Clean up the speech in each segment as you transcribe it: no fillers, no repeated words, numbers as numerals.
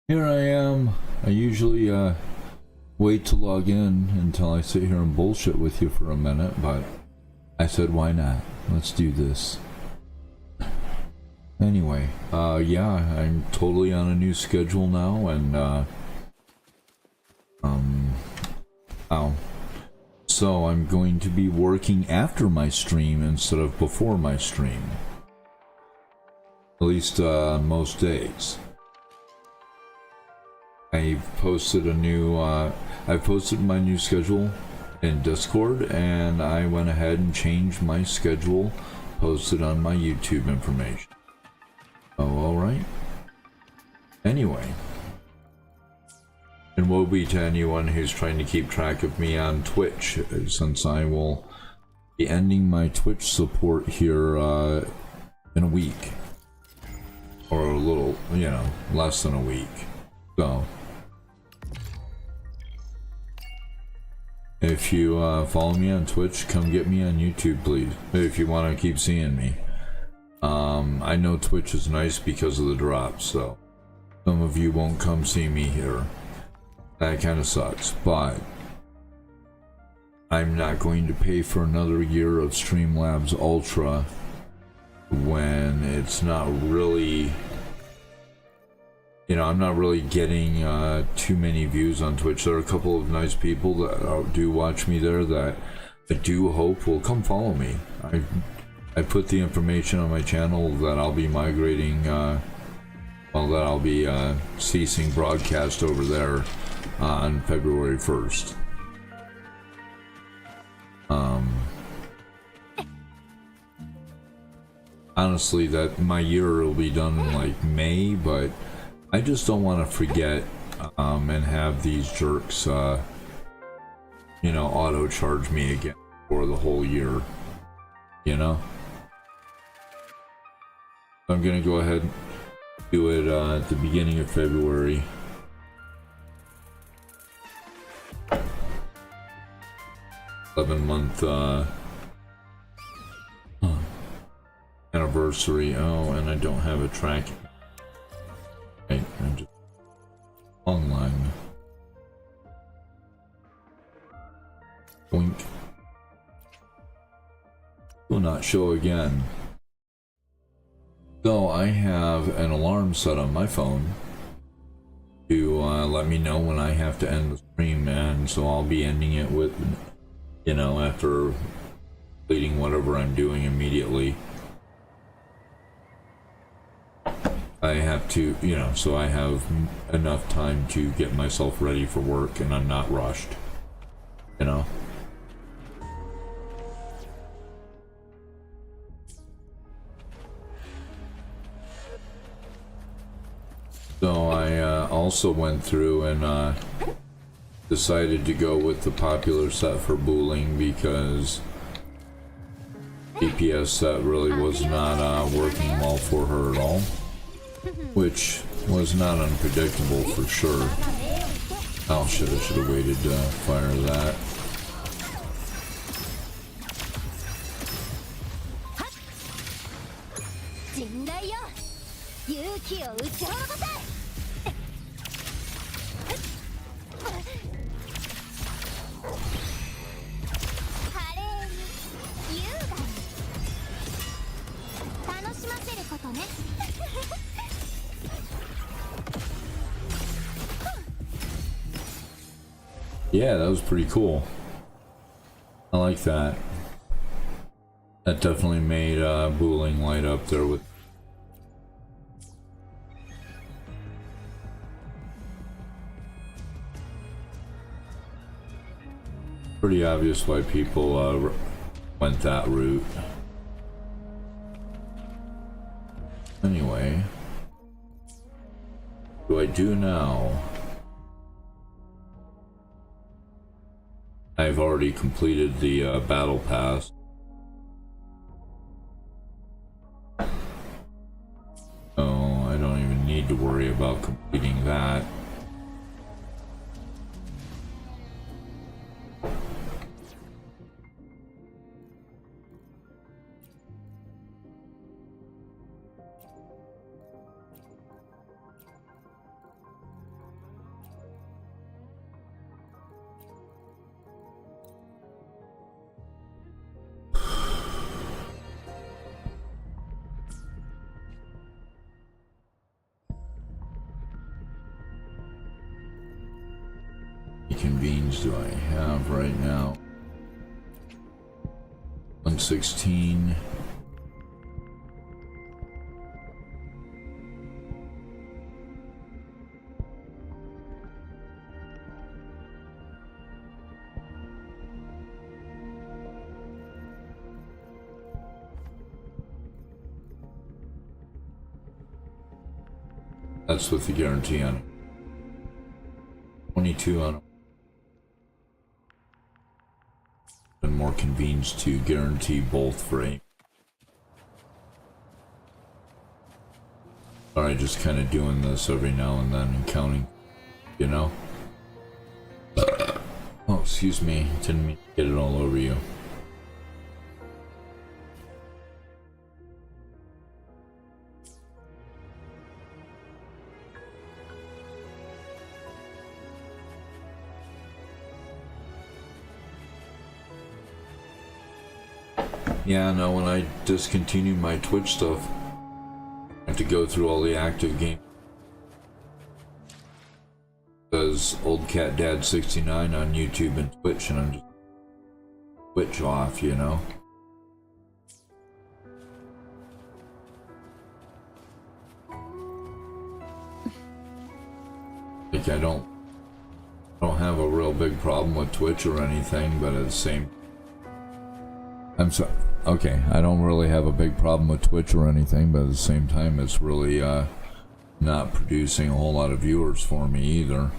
Here I am. I usually wait to log in until I sit here and bullshit with you for a minute, but I said why not? Let's do this. Anyway, yeah, I'm totally on a new schedule now, and oh. So I'm going to be working after my stream instead of before my stream. At least most days. I've posted my new schedule in Discord, and I went ahead and changed my schedule, posted on my YouTube information. Oh, alright. Anyway. And woe be to anyone who's trying to keep track of me on Twitch, since I will be ending my Twitch support here in a week. Or a little, you know, less than a week. So, if you follow me on Twitch, come get me on YouTube, please. If you want to keep seeing me. I know Twitch is nice because of the drops, so some of you won't come see me here. That kind of sucks, but I'm not going to pay for another year of Streamlabs Ultra when it's not really, you know, I'm not really getting too many views on Twitch. There are a couple of nice people that do watch me there that I do hope will come follow me. I put the information on my channel that I'll be migrating, well, that I'll be ceasing broadcast over there on February 1st. Honestly, that my year will be done in like May, but I just don't want to forget and have these jerks, you know, auto charge me again for the whole year, you know? I'm gonna go ahead and do it at the beginning of February. Month anniversary. Oh, and I don't have a tracking. Right, I'm just online. Boink. Will not show again. So I have an alarm set on my phone to let me know when I have to end the stream, and so I'll be ending it with, you know, after completing whatever I'm doing immediately. I have to, you know, so I have enough time to get myself ready for work and I'm not rushed, you know? So I also went through and decided to go with the popular set for booling because DPS set really was not working well for her at all, which was not unpredictable for sure. Oh shit, I should have waited to fire that. Yeah, that was pretty cool. I like that. That definitely made booling light up there with. Pretty obvious why people went that route. Anyway, what do I do now? I've already completed the battle pass. So I don't even need to worry about completing that. convenes do I have right now? 116. That's with the guarantee on it. 22 on it. And more convenes to guarantee both for 8. Alright, just kind of doing this every now and then and counting, you know? Oh, excuse me, didn't mean to get it all over you. Yeah, no, when I discontinue my Twitch stuff, I have to go through all the active games. Says Old Cat Dad 69 on YouTube and Twitch, and I'm just Twitch off, you know? Like, I don't have a real big problem with Twitch or anything, but at the same... I'm sorry. Okay, I don't really have a big problem with Twitch or anything, but at the same time, it's really not producing a whole lot of viewers for me either.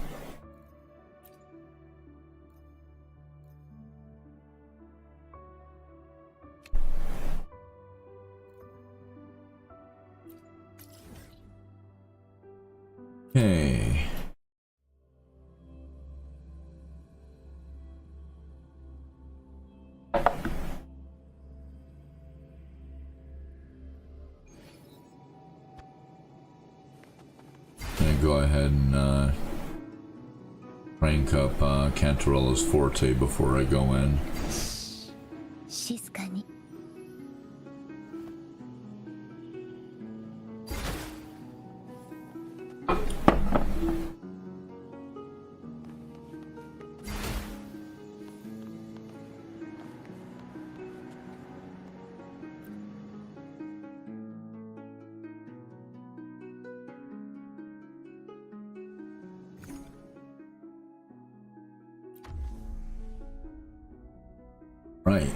Okay. Go ahead and crank up Cantarella's Forte before I go in. Right.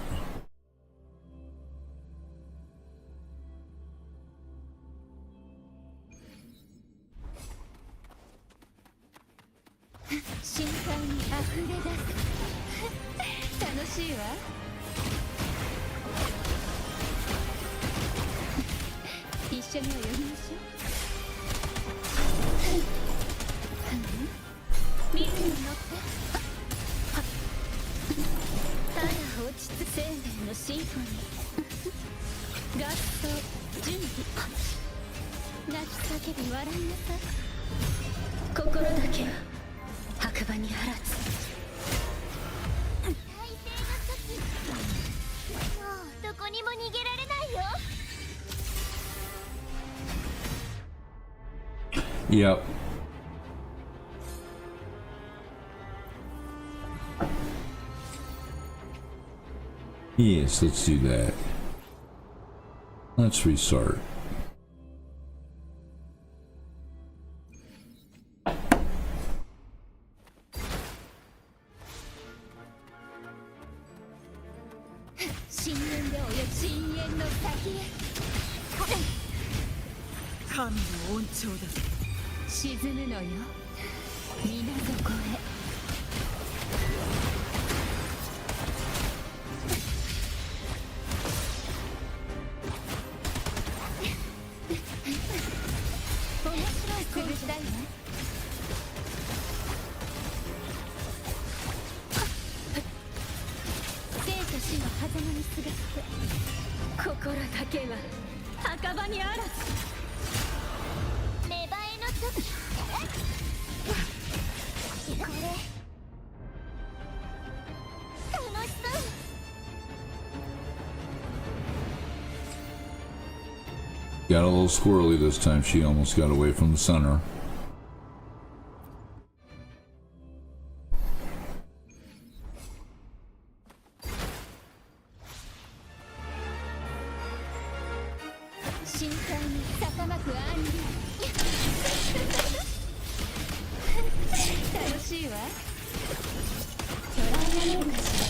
Yep. Yes, let's do that. Let's restart. Got a little squirrely this time. She almost got away from the center. 深海に逆まくアンリ楽しいわトライアのかしら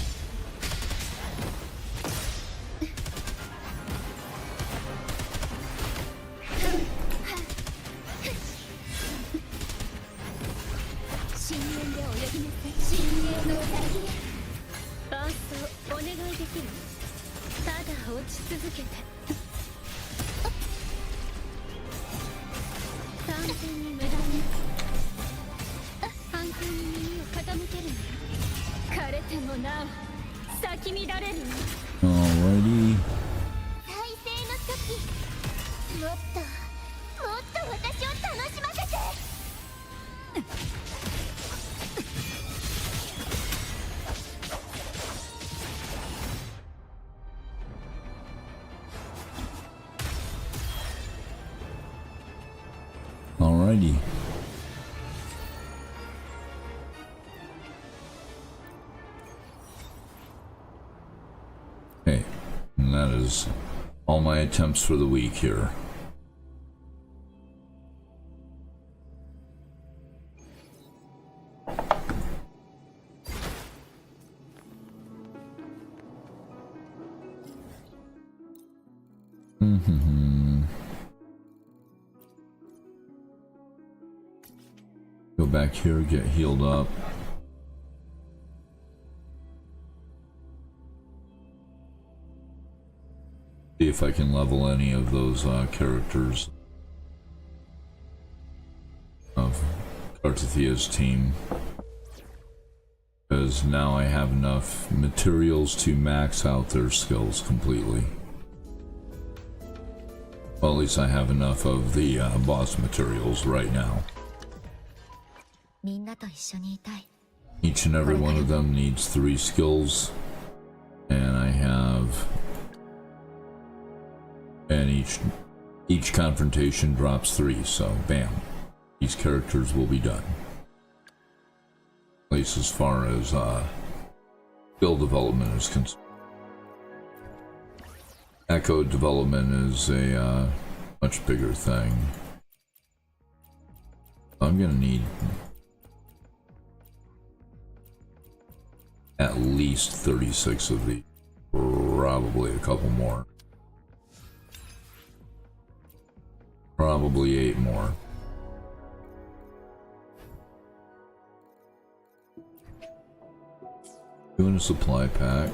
深淵で泳ぎなさい深淵の宴伴奏お願いできるただ落ち続けて完全に無駄に反響に耳を傾けるの枯れてもなお咲き乱れる Alrighty. 再生の時もっと私を楽しませてAlrighty. Okay, and that is all my attempts for the week here. Go back here, get healed up. See if I can level any of those characters of Kartathia's team. Because now I have enough materials to max out their skills completely. Well, at least I have enough of the boss materials right now. Each and every one of them needs 3 skills, and I have, and each confrontation drops 3, so bam, these characters will be done. At least as far as skill development is concerned. Echo development is a much bigger thing. I'm gonna need at least 36 of these, probably a couple more, probably 8 more. Doing a supply pack.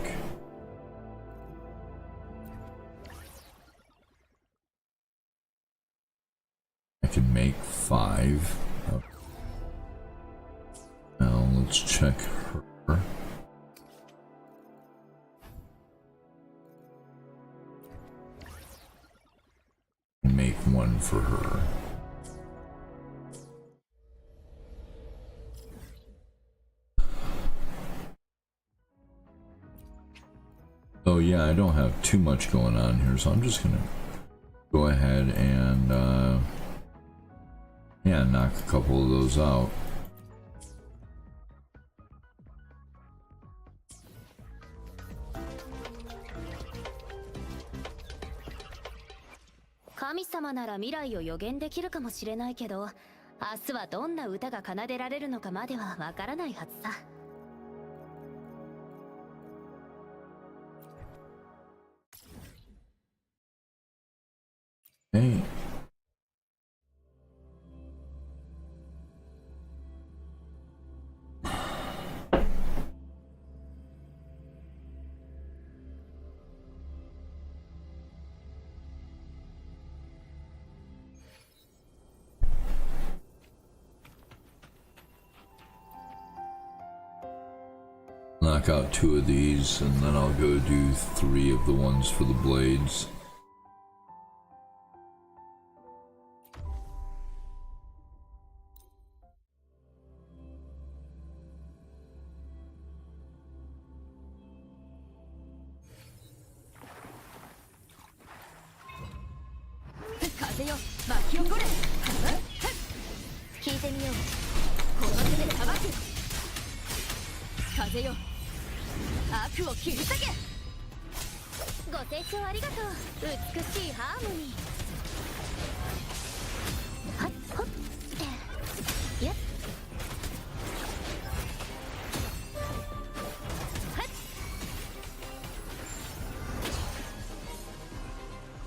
I can make 5. Now let's check her. Make 1 for her. Oh yeah, I don't have too much going on here, so I'm just gonna go ahead and yeah, knock a couple of those out. Kami sama なら未来を予言できるかもしれないけど、明日はどんな歌が奏でられるのかまではわからないはずさ。Hey. Knock out 2 of these, and then I'll go do 3 of the ones for the blades. Yep.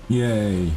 Yay.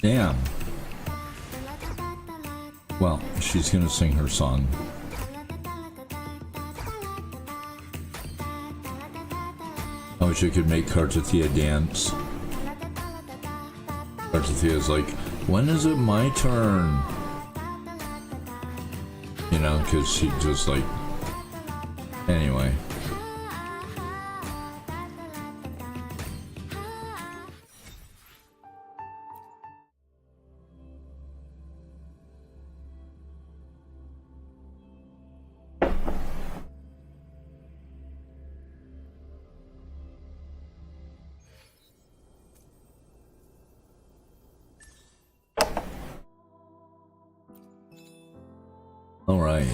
Damn. Well, she's gonna sing her song. I wish I could make Kartathea dance. Kartathea's like, when is it my turn? You know, because she just like... Anyway. All right.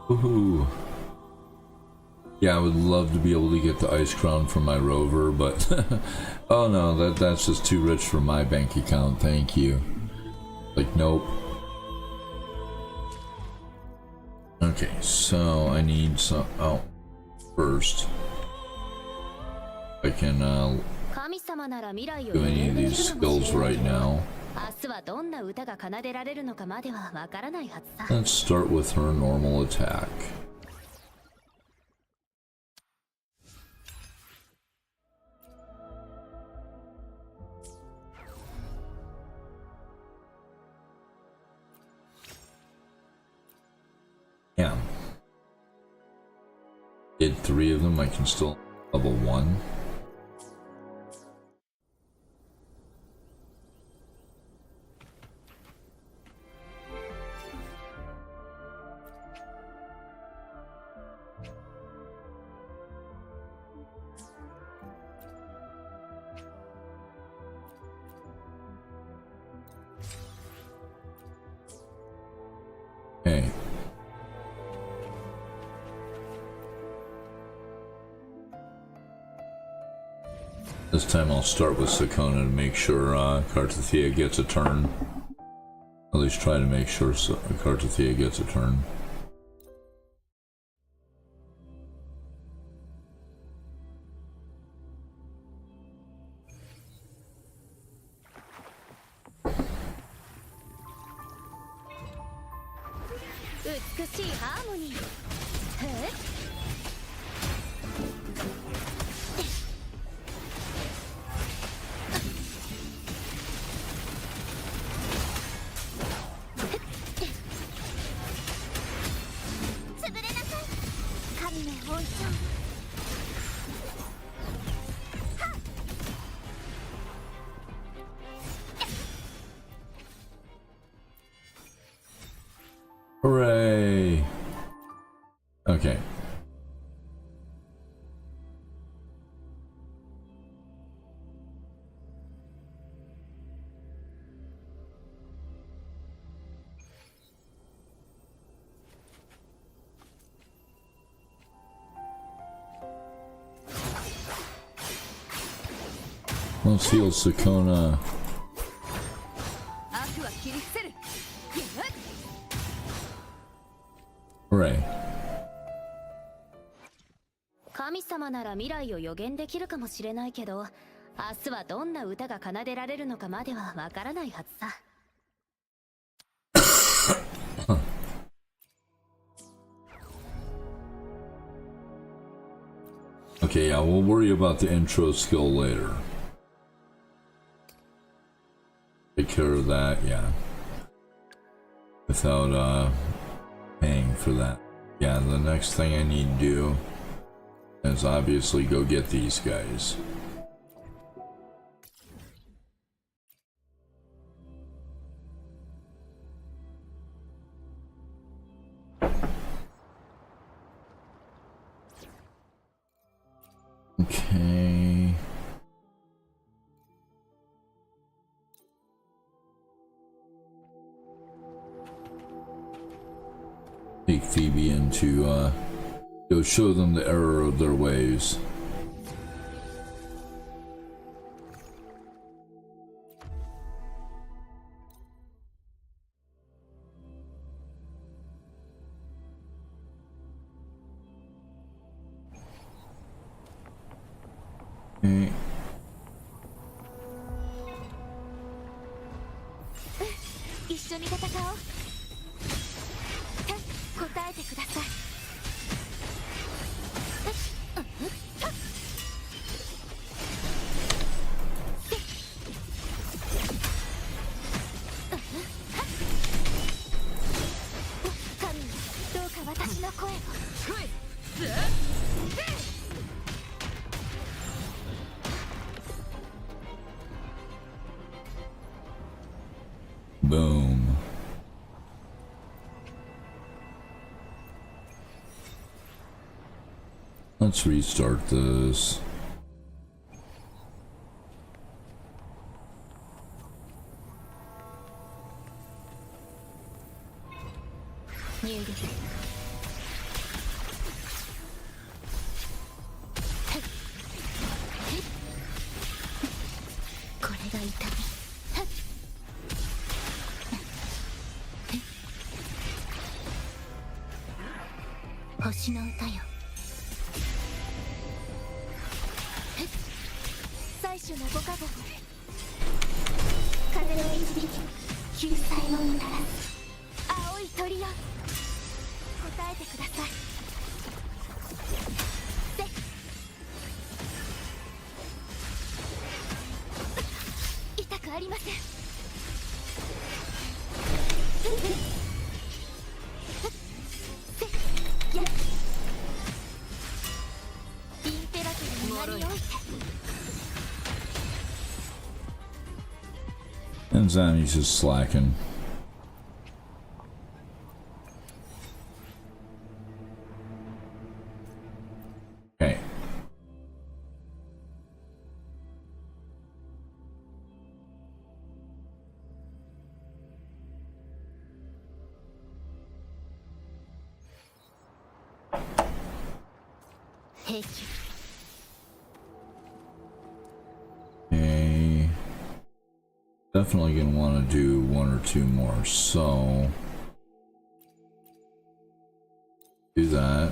Woohoo. Yeah, I would love to be able to get the ice crown from my rover, but oh no, that's just too rich for my bank account. Thank you. Like, nope. Okay, so I need some. Oh, first I can do any of these skills right now. Let's start with her normal attack. Yeah. Did 3 of them, I can still level 1. Okay. This time I'll start with Sakona to make sure Kartathea gets a turn. At least try to make sure Kartathea gets a turn. Hooray! Okay. Let's heal Sakona. Hooray. 神様なら未来を予言できるかもしれないけど、明日はどんな歌が奏でられるのかまではわからないはずさ。Okay, yeah, we'll worry about the intro skill later. Take care of that, yeah. Without paying for that. Yeah, the next thing I need to do is obviously go get these guys. Okay. Take Phoebe into go show them the error of their ways. Okay. 一緒に戦おう。答えてください。神よ、どうか私の声を。Boom. Let's restart this. And Zani's just slacking. Okay. Okay. Definitely gonna want to do one or two more, so do that.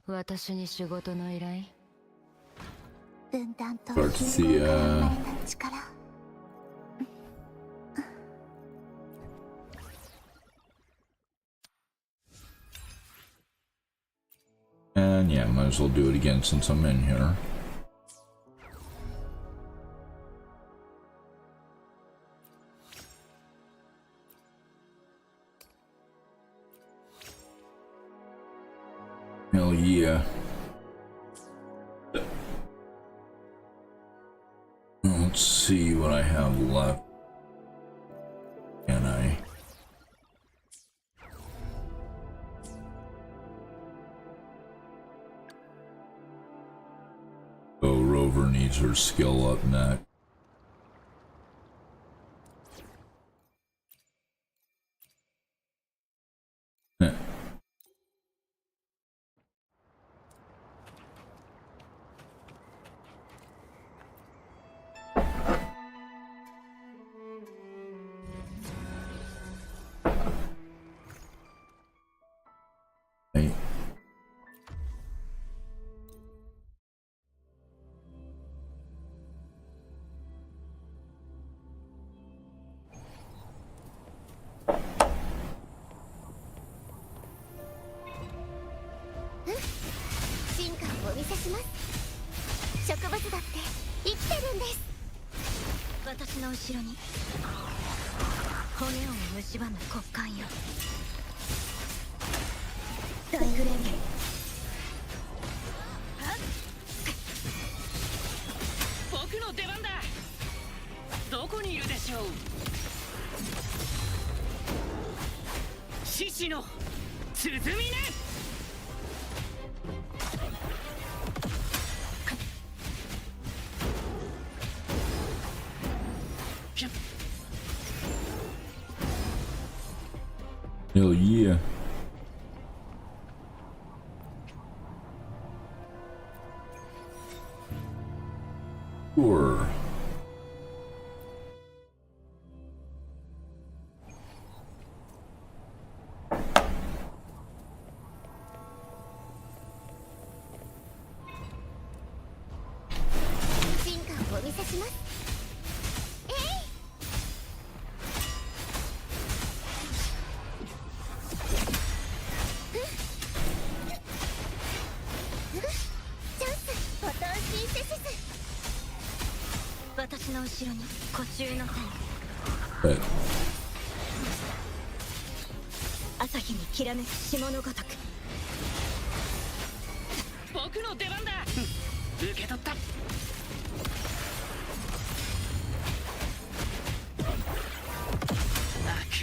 Start to see and yeah, might as well do it again since I'm in here. Hell yeah. Let's see what I have left. Can I? Oh, Rover needs her skill up next. の後ろに骨を蝕む骨幹よ。大フレーム。僕の出番だ。どこにいるでしょう。獅子の鼓ね。Hell yeah. Sure. But 朝日にきらめく霜のごとく。僕の出番だ。受け取った。悪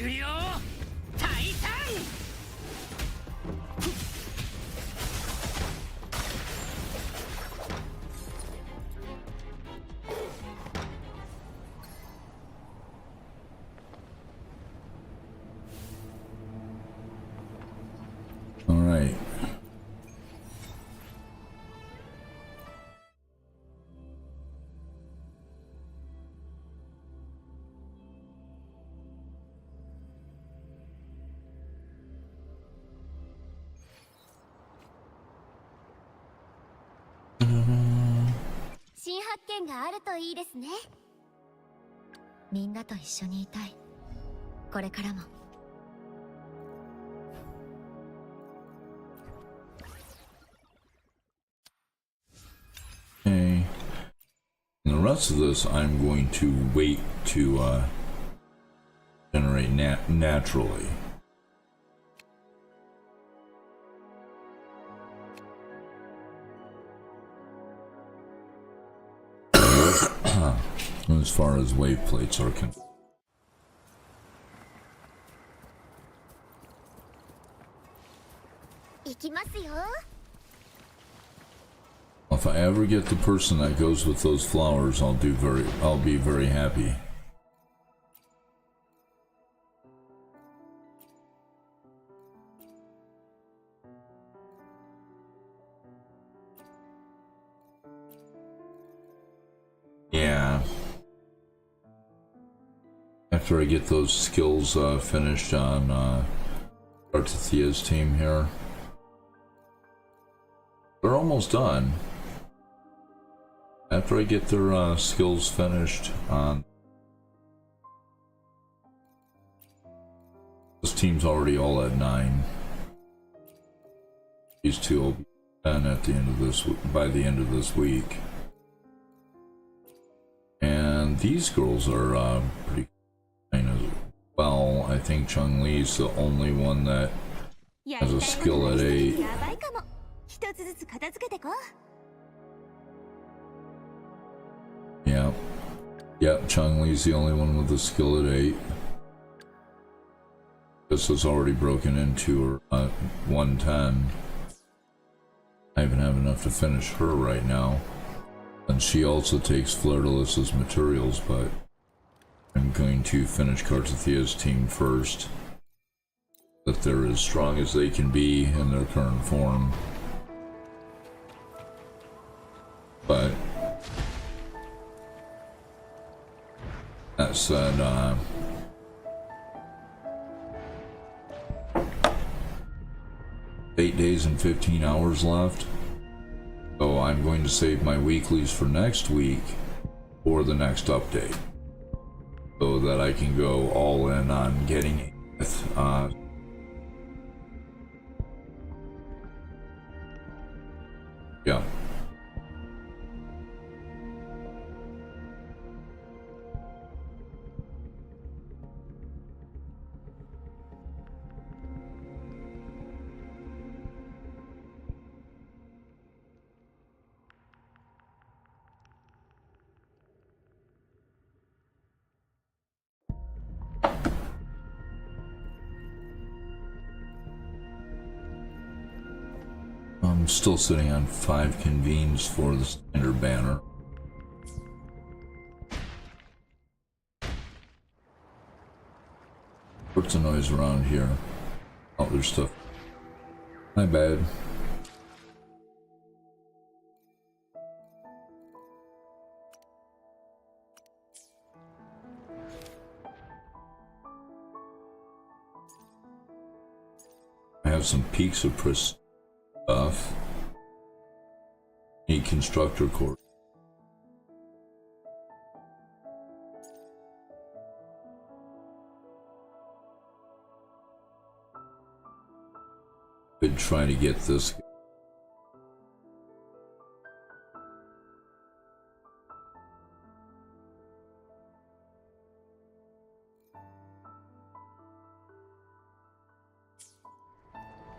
霊タイタン。all right. Mm-hmm. 新発見があるといいですね。みんなと一緒にいたい。これからも。Okay. And the rest of this, I'm going to wait to generate naturally. As far as wave plates are concerned. If I ever get the person that goes with those flowers, I'll be very happy. Yeah. After I get those skills finished on Artethia's team here. They're almost done. After I get their skills finished on... This team's already all at 9. These two will be 10 at the end of this, by the end of this week. And these girls are pretty fine as well. I think Chun-Li's the only one that has a skill at 8. Yeah. Yep, Chun-Li's the only one with a skill at 8. This is already broken into her 110. I even have enough to finish her right now. And she also takes Fleur-de-Lis's materials, but I'm going to finish Cartathia's team first. That they're as strong as they can be in their current form. But that said, 8 days and 15 hours left. So I'm going to save my weeklies for next week or the next update. So that I can go all in on getting it. Yeah. still sitting on 5 convenes for the standard banner. What's the noise around here? Oh, there's stuff. My bad. I have some peaks of press stuff. Need constructor core. Could try to get this.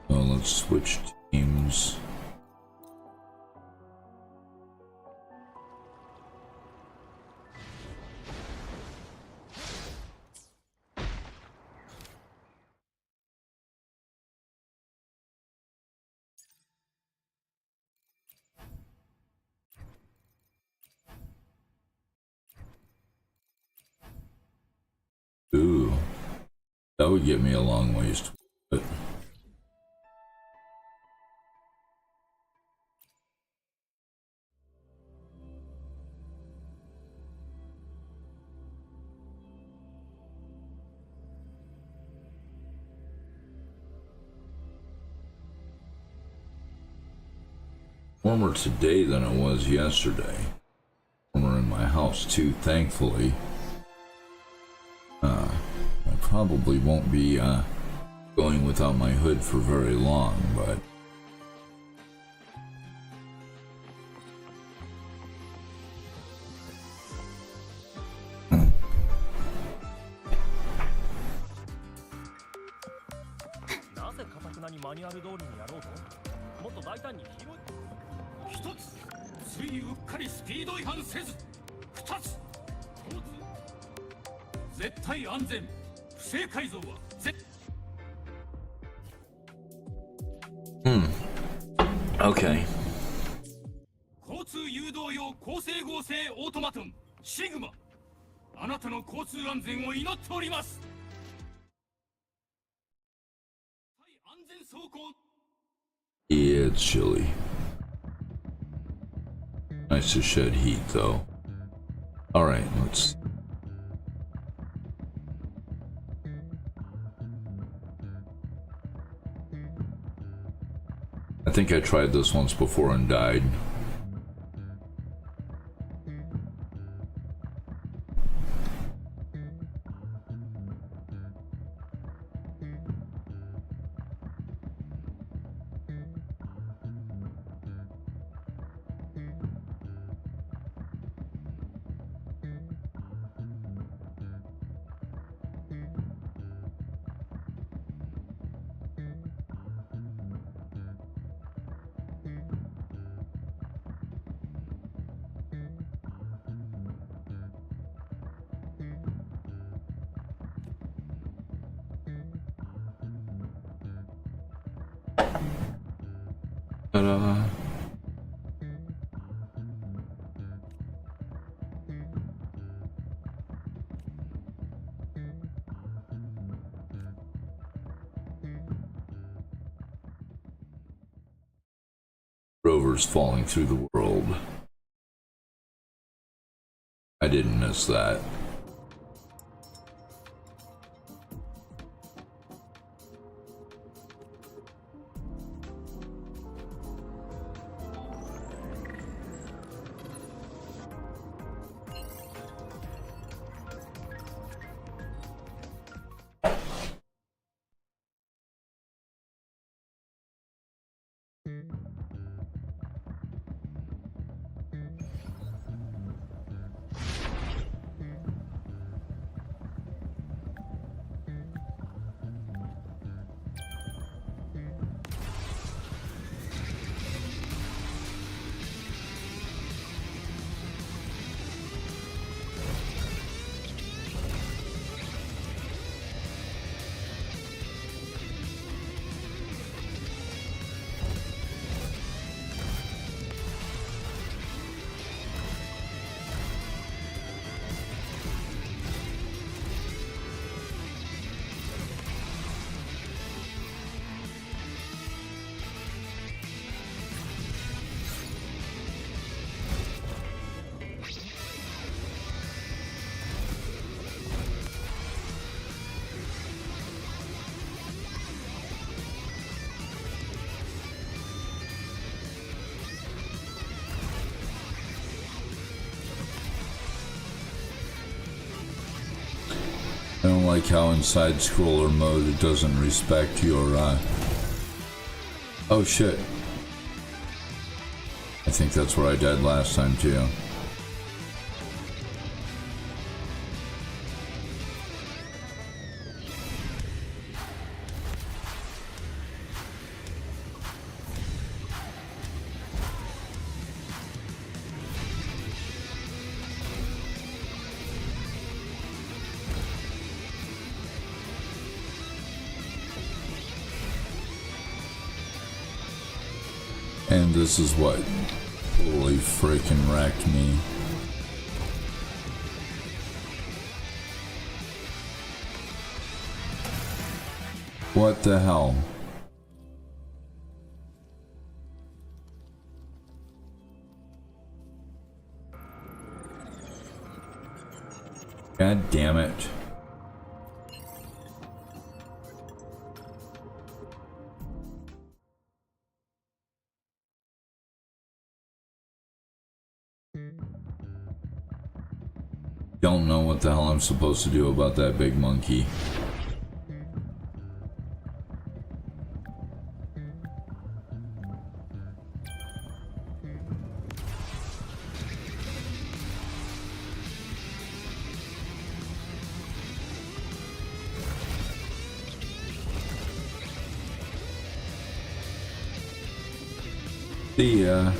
So let's switch teams. Ooh, that would get me a long ways to it. Warmer today than it was yesterday. Warmer in my house too, thankfully. I probably won't be going without my hood for very long, but okay. 交通誘導用高整合成オートマトンシグマあなたの交通安全を祈っております。安全走行 Yeah, it's chilly. Nice to shed heat, though. Alright, let's... I think I tried this once before and died. Ta-da. Rovers falling through the world. I didn't miss that. like how in side scroller mode it doesn't respect your oh shit. I think that's where I died last time too. And this is what totally freaking wrecked me. What the hell? God damn it. Don't know what the hell I'm supposed to do about that big monkey. See ya.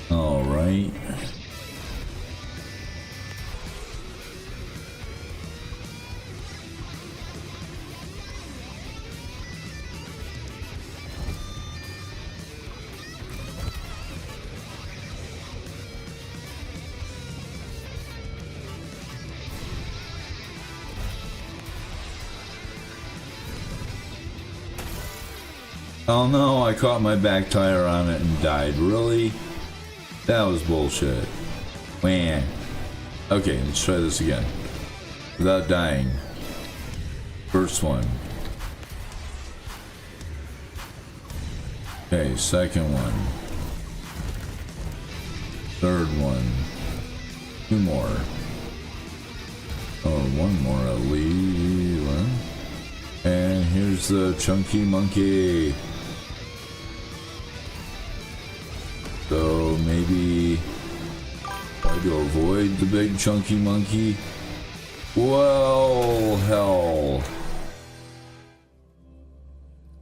All right. Oh no, I caught my back tire on it and died. Really? That was bullshit. Man. Okay, let's try this again. Without dying. First one. Okay, second one. Third one. Two more. Oh, one more at least. And here's the chunky monkey. So maybe try to avoid the big chunky monkey. Well, hell.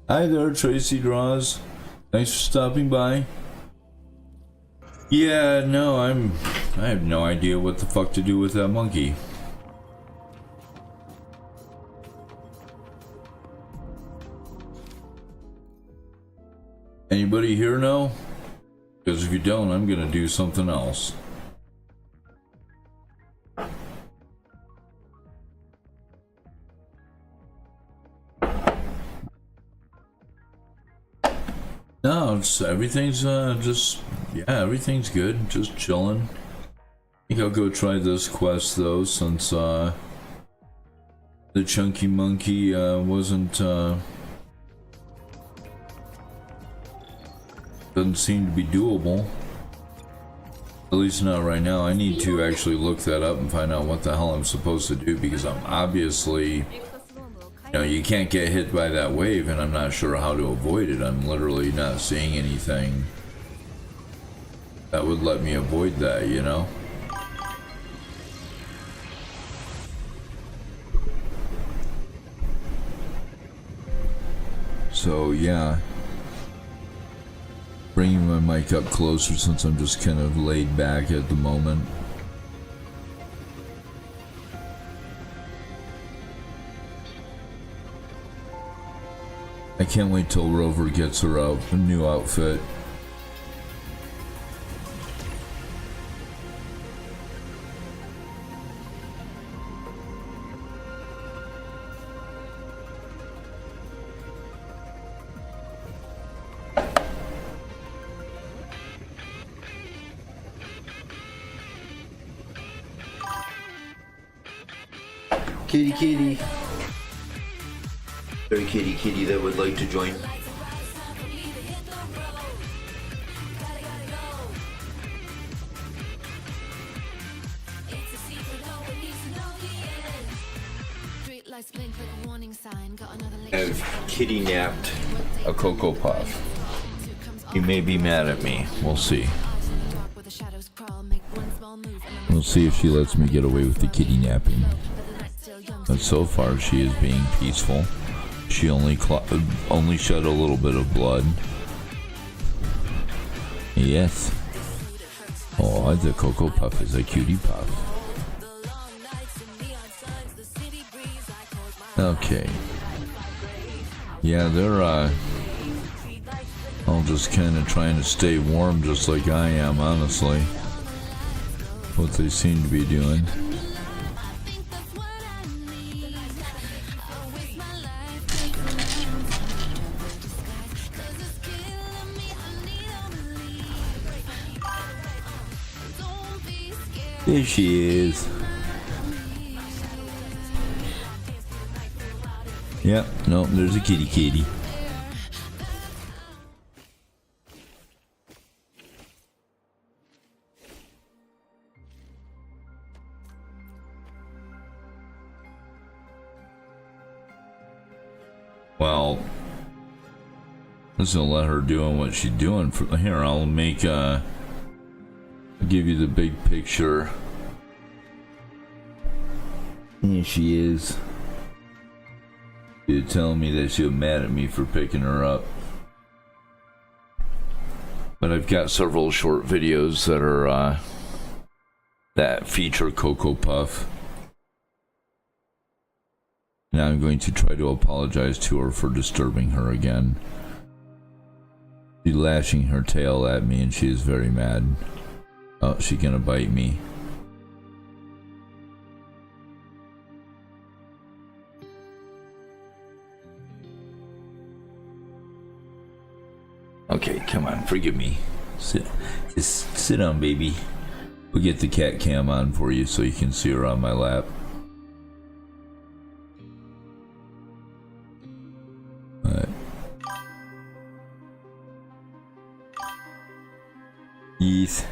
Hi there, Tracy Draws. Thanks for stopping by. Yeah, no, I have no idea what the fuck to do with that monkey. Anybody here know? Because if you don't, I'm gonna do something else. No, it's everything's just yeah, everything's good. Just chilling. I think I'll go try this quest though, since the chunky monkey wasn't doesn't seem to be doable. At least not right now. I need to actually look that up and find out what the hell I'm supposed to do, because I'm obviously, you know, you can't get hit by that wave and I'm not sure how to avoid it. I'm literally not seeing anything that would let me avoid that, you know? So yeah. Bringing my mic up closer since I'm just kind of laid back at the moment. I can't wait till Rover gets her out a new outfit. Kitty kitty. Very kitty kitty that would like to join. I've kitty napped a Cocoa Puff. He may be mad at me. We'll see. We'll see if she lets me get away with the kitty napping. But so far, she is being peaceful. She only shed a little bit of blood. Yes. Oh, the Cocoa Puff is a cutie puff. Okay. Yeah, they're all just kind of trying to stay warm just like I am, honestly. What they seem to be doing. There she is. Yep, no, there's a kitty kitty. Well, just gonna let her doing what she's doing. For here, I'll make give you the big picture. Here she is. You're telling me that she was mad at me for picking her up. But I've got several short videos that are that feature Cocoa Puff. Now I'm going to try to apologize to her for disturbing her again. She's lashing her tail at me and she is very mad. Oh, she's gonna bite me. Okay, come on, forgive me. Just sit down, baby. We'll get the cat cam on for you so you can see her on my lap. Alright. Yes.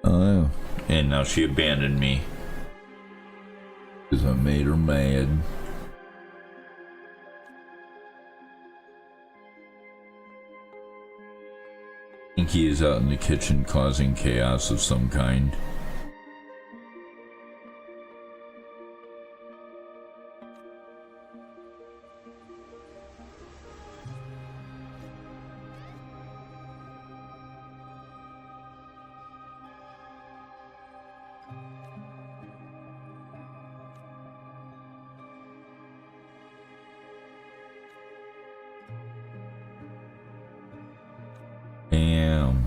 Oh, and now she abandoned me because I made her mad. I think he is out in the kitchen causing chaos of some kind. Damn.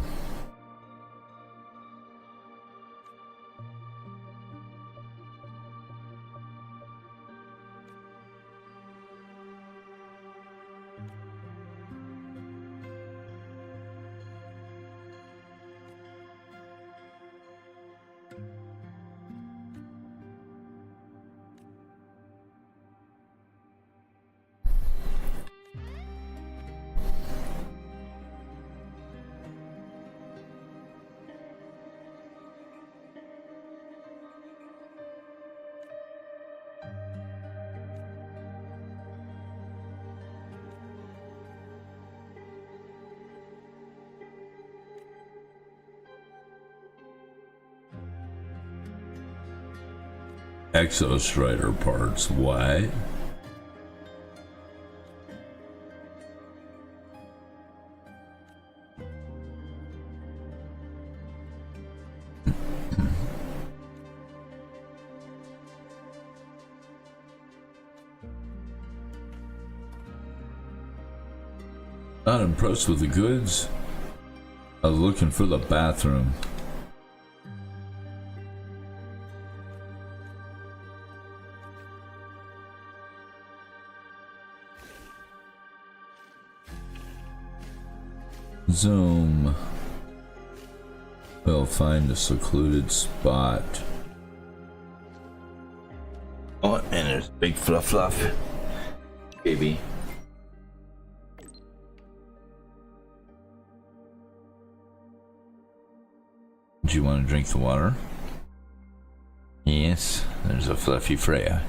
Exostrider parts, what? Not impressed with the goods. I was looking for the bathroom. Zoom. We'll find a secluded spot. Oh, and there's big fluff, baby. Do you want to drink the water? Yes, there's a fluffy Freya.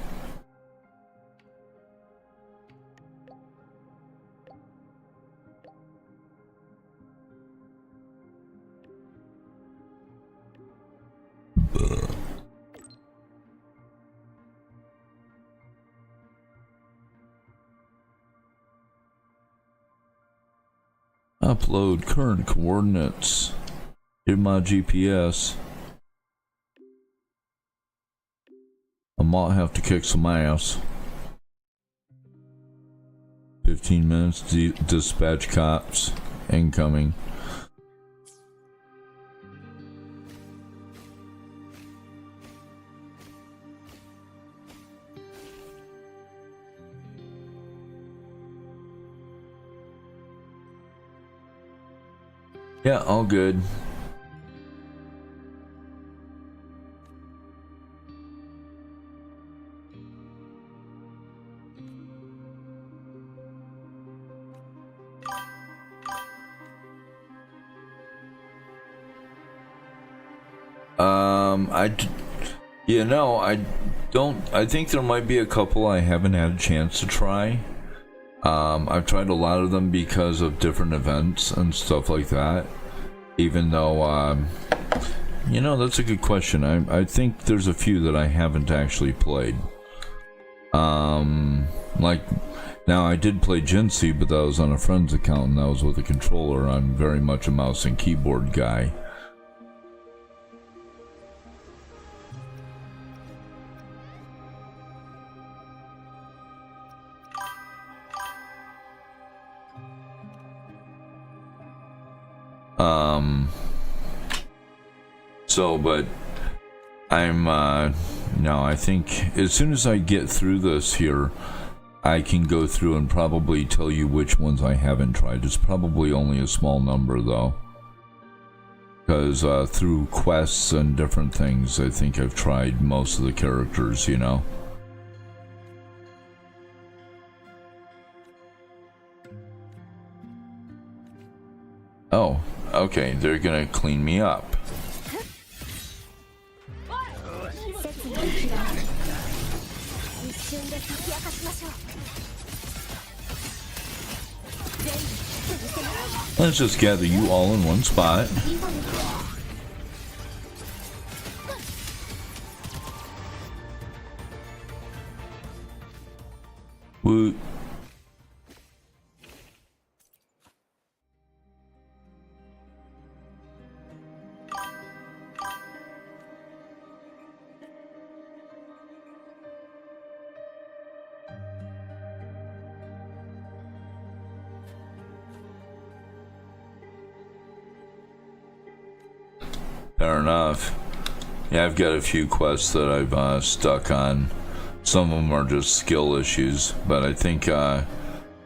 Upload current coordinates. Hit my GPS. I might have to kick some ass. 15 minutes. Dispatch cops. Incoming. Yeah, all good. I think there might be a couple I haven't had a chance to try. I've tried a lot of them because of different events and stuff like that. Even though, that's a good question. I think there's a few that I haven't actually played. Like, now I did play Jinsei, but that was on a friend's account and that was with a controller. I'm very much a mouse and keyboard guy. But I think as soon as I get through this here, I can go through and probably tell you which ones I haven't tried. It's probably only a small number though. Because through quests and different things, I think I've tried most of the characters, you know. Oh, okay, they're gonna clean me up. Let's just gather you all in one spot. Woot. Fair enough. Yeah, I've got a few quests that I've stuck on. Some of them are just skill issues, but I think I've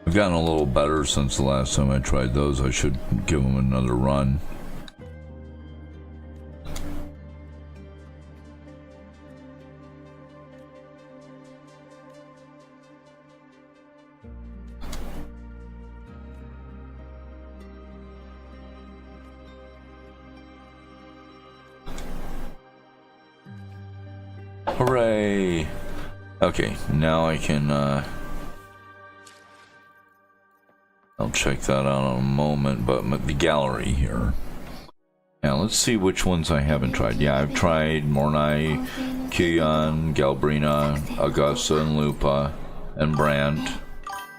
gotten a little better since the last time I tried those. I should give them another run. Hooray! Okay, now I can, I'll check that out in a moment, but the gallery here. Now, let's see which ones I haven't tried. Yeah, I've tried Mornai, Kion, Galbrina, Augusta, and Lupa, and Brandt,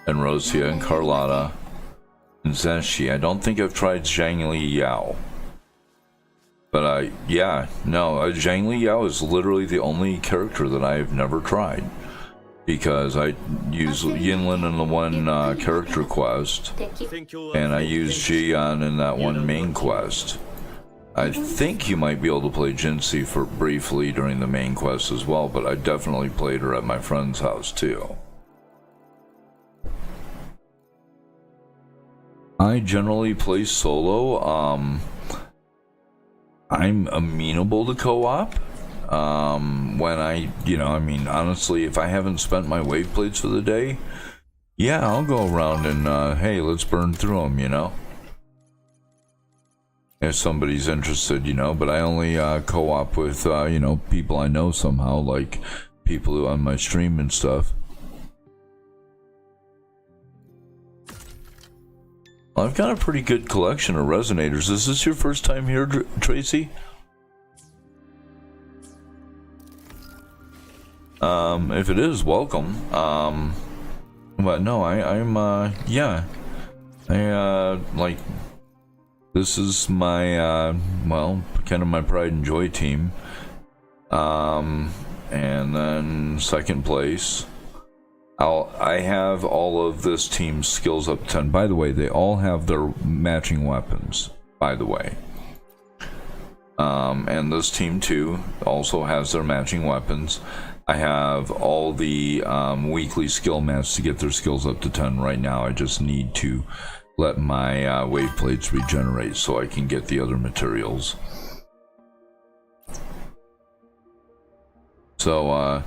and Rosia, and Carlotta, and Zeshi. I don't think I've tried Zhangli Yao. But Zhang Li Yao is literally the only character that I've never tried. Because I use Yinlin in the one character quest, and I use Jian in that one main quest. I think you might be able to play Jinsei for briefly during the main quest as well, but I definitely played her at my friend's house too. I generally play solo. I'm amenable to co-op. When I mean, honestly, if I haven't spent my wave plates for the day, yeah, I'll go around and, hey, let's burn through them, if somebody's interested, but I only co-op with, people I know somehow, like people who on my stream and stuff. I've got a pretty good collection of resonators. Is this your first time here, Tracy? If it is, welcome. But no, I'm yeah. Like, this is my, well, kind of my pride and joy team. And then second place. I have all of this team's skills up to 10. By the way, they all have their matching weapons, by the way. And this team too also has their matching weapons. I have all the weekly skill mats to get their skills up to 10 right now. I just need to let my wave plates regenerate so I can get the other materials. So,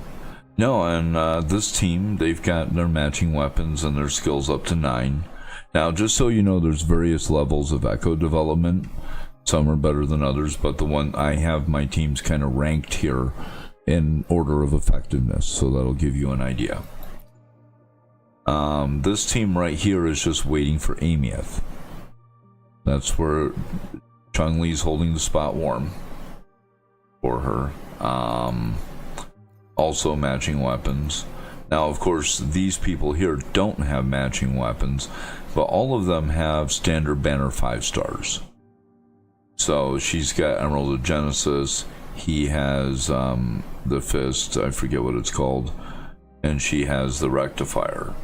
no, and this team, they've got their matching weapons and their skills up to 9. Now, just so you know, there's various levels of echo development. Some are better than others, but the one I have my teams kind of ranked here in order of effectiveness, so that'll give you an idea. This team right here is just waiting for Amieth. That's where Chun-Li's holding the spot warm for her. Also matching weapons. Now, of course, these people here don't have matching weapons, but all of them have standard banner 5 stars. So she's got Emerald of Genesis. He has the fist, I forget what it's called, and she has the rectifier.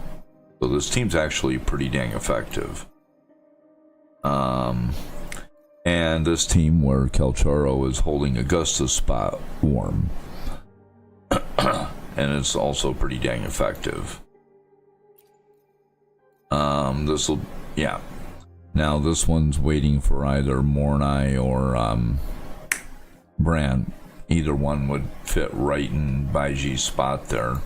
So this team's actually pretty dang effective. And this team where Kelcharo is holding Augusta's spot warm. And it's also pretty dang effective. This'll, yeah. Now this one's waiting for either Mornai or Bran. Either one would fit right in Baiji's spot there.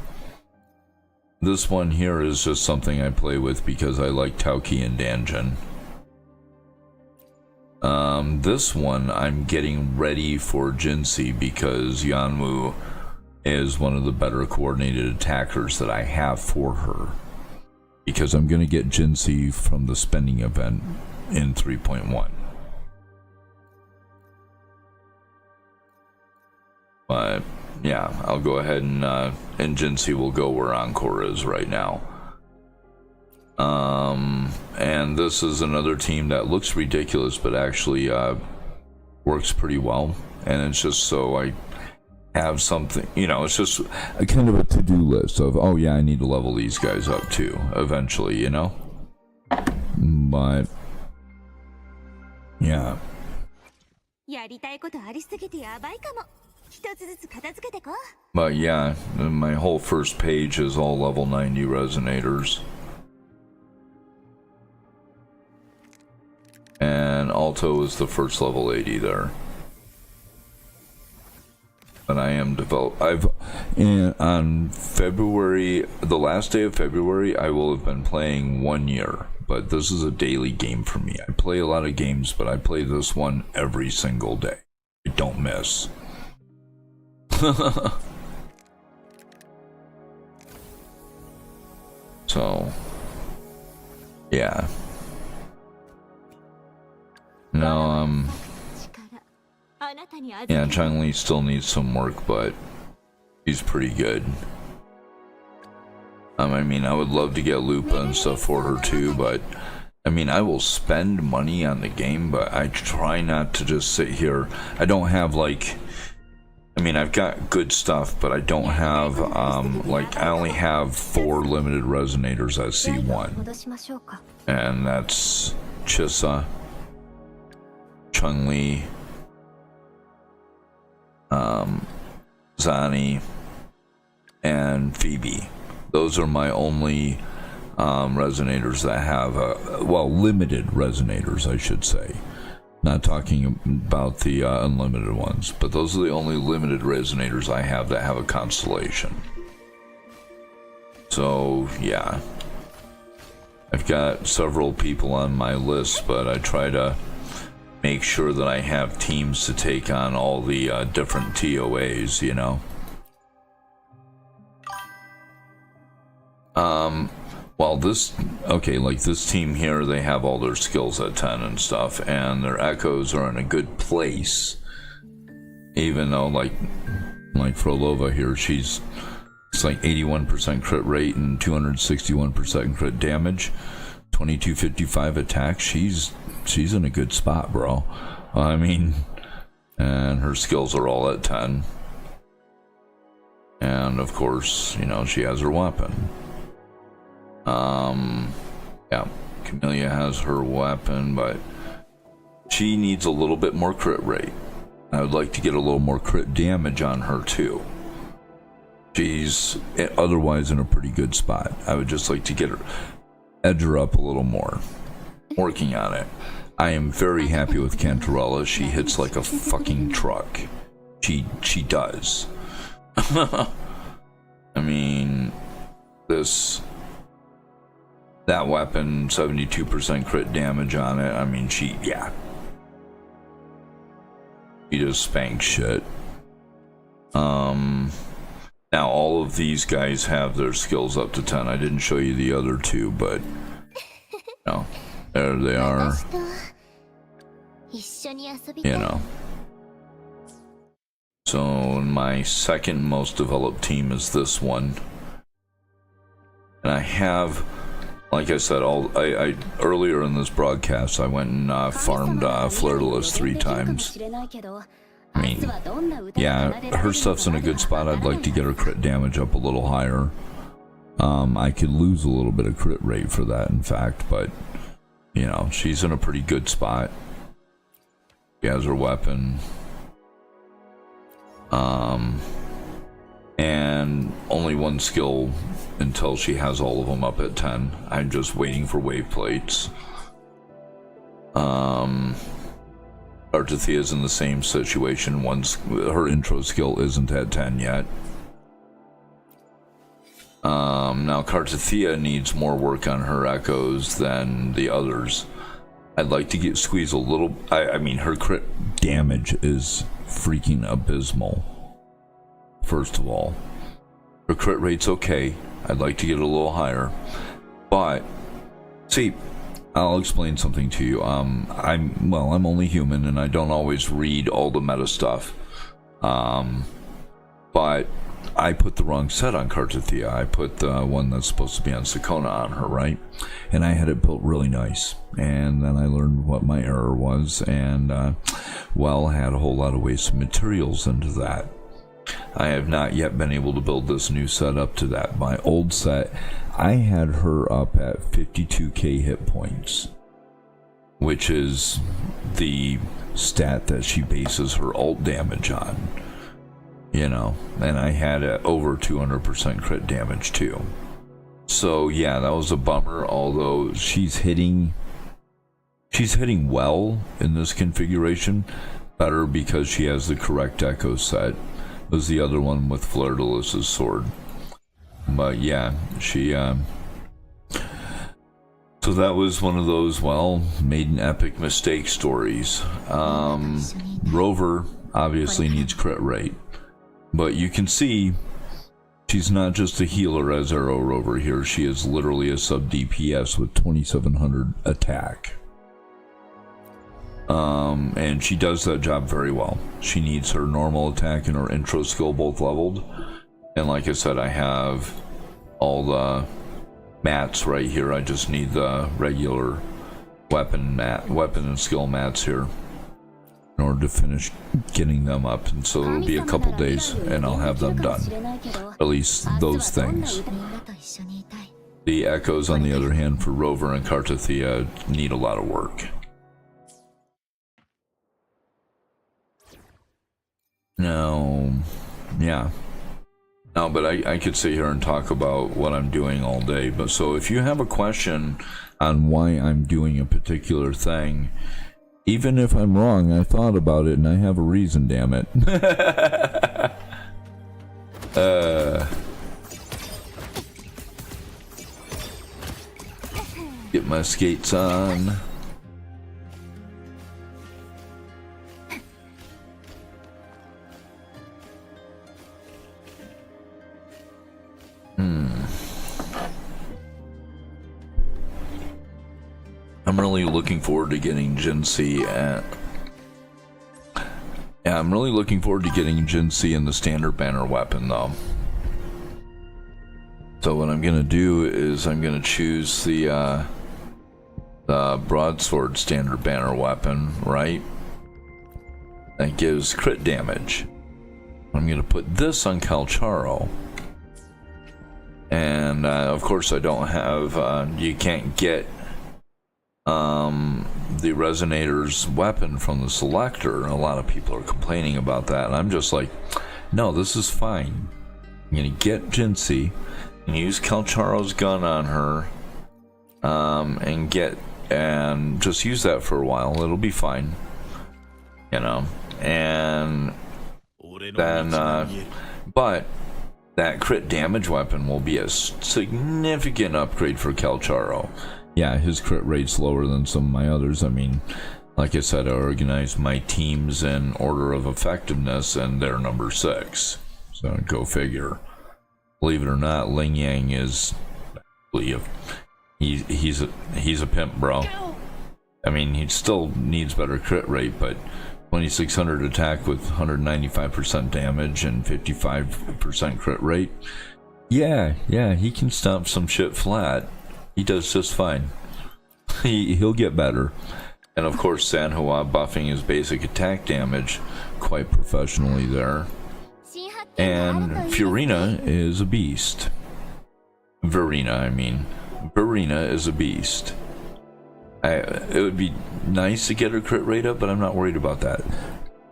This one here is just something I play with because I like Tauki and Danjin. This one I'm getting ready for Jinsi because Yanwu is one of the better coordinated attackers that I have for her. Because I'm going to get Jinsi from the spending event in 3.1. But yeah, I'll go ahead and Jinsi will go where Encore is right now. And this is another team that looks ridiculous, but actually works pretty well. And it's just so I have something, it's just a kind of a to-do list of, oh yeah, I need to level these guys up too, eventually, But yeah. But yeah, my whole first page is all level 90 resonators. And Alto is the first level 80 there. And I am on February, the last day of February, I will have been playing 1 year. But this is a daily game for me. I play a lot of games, but I play this one every single day. I don't miss. So, yeah. Now, yeah, Chun-Li still needs some work, but he's pretty good. I mean, I would love to get Lupa and stuff for her too, but I mean, I will spend money on the game, but I try not to just sit here. I don't have like, I mean, I've got good stuff, but I don't have, like, I only have 4 limited resonators at C1. And that's Chissa, Chun-Li, Zani, and Phoebe. Those are my only resonators that have, limited resonators, I should say. Not talking about the unlimited ones, but those are the only limited resonators I have that have a constellation. So, yeah. I've got several people on my list, but I try to make sure that I have teams to take on all the different TOAs, you know? Well, like this team here, they have all their skills at 10 and stuff, and their echoes are in a good place. Even though, like Frolova here, it's like 81% crit rate and 261% crit damage, 2255 attack. She's in a good spot, bro. I mean, and her skills are all at 10. And of course, you know, she has her weapon. Yeah, Camellia has her weapon, but she needs a little bit more crit rate. I would like to get a little more crit damage on her too. She's otherwise in a pretty good spot. I would just like to edge her up a little more. Working on it. I am very happy with Cantarella. She hits like a fucking truck. She does. I mean, that weapon, 72% crit damage on it. I mean, she just spanks shit. Now all of these guys have their skills up to 10. I didn't show you the other two, but no, there they are. You know. So my second most developed team is this one, and I have, like I said, I earlier in this broadcast I went and farmed Flirtless 3 times. I mean, yeah, her stuff's in a good spot. I'd like to get her crit damage up a little higher. I could lose a little bit of crit rate for that, in fact, but you know, she's in a pretty good spot. She has her weapon. And only one skill until she has all of them up at 10. I'm just waiting for wave plates. Artithea's in the same situation. Her intro skill isn't at 10 yet. Now Cartithea needs more work on her echoes than the others. I'd like to squeeze a little. I mean, her crit damage is freaking abysmal. First of all, her crit rate's okay. I'd like to get it a little higher, but see, I'll explain something to you. I'm only human, and I don't always read all the meta stuff. But I put the wrong set on Cartithea. I put the one that's supposed to be on Sakona on her, right? And I had it built really nice. And then I learned what my error was, and had a whole lot of wasted materials into that. I have not yet been able to build this new set up to that. My old set, I had her up at 52k hit points, which is the stat that she bases her ult damage on. You know, and I had over 200% crit damage too. So yeah, that was a bummer, although she's hitting well in this configuration, better because she has the correct echo set. Was the other one with Flirtless's sword. But yeah, she so that was one of those, made an epic mistake stories. Rover obviously needs crit rate, but you can see she's not just a healer as Arrow Rover here. She is literally a sub DPS with 2700 attack. And she does that job very well. She needs her normal attack and her intro skill both leveled. And like I said, I have all the mats right here. I just need the regular weapon and skill mats here in order to finish getting them up. And so it'll be a couple days and I'll have them done. At least those things. The echoes, on the other hand, for Rover and Cartithea need a lot of work. Now, yeah. No, but I could sit here and talk about what I'm doing all day. But so if you have a question on why I'm doing a particular thing, even if I'm wrong, I thought about it and I have a reason, damn it. Get my skates on. I'm really looking forward to getting Jinsei at... Yeah, I'm really looking forward to getting Jinsei in the standard banner weapon, though. So what I'm gonna do is I'm gonna choose the broadsword standard banner weapon, right? That gives crit damage. I'm gonna put this on Calcharo. And of course I don't have, you can't get the Resonator's weapon from the selector. A lot of people are complaining about that, and I'm just like, no, this is fine. I'm gonna get Jinsei and use Calcharo's gun on her, and just use that for a while. It'll be fine, you know. And then but that crit damage weapon will be a significant upgrade for Calcharo. Yeah, his crit rate's lower than some of my others. I mean, like I said, I organized my teams in order of effectiveness, and they're number 6. So go figure. Believe it or not, Ling Yang is he's a pimp, bro. I mean, he still needs better crit rate, but 2600 attack with 195% damage and 55% crit rate. Yeah, he can stomp some shit flat. He does just fine. He'll get better. And of course, Sanhua buffing his basic attack damage quite professionally there. And Furina is a beast. Verena, I mean. Verena is a beast. It would be nice to get her crit rate up, but I'm not worried about that.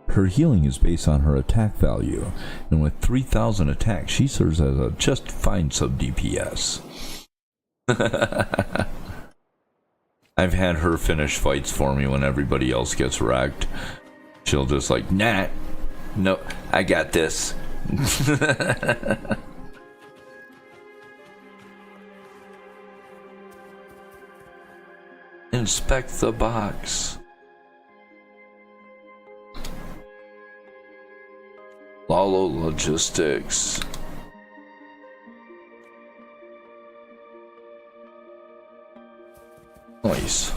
Her healing is based on her attack value, and with 3000 attack, she serves as a just fine sub DPS. I've had her finish fights for me when everybody else gets wrecked. She'll just like, nah, no, I got this. Inspect the box. Lalo Logistics. Nice.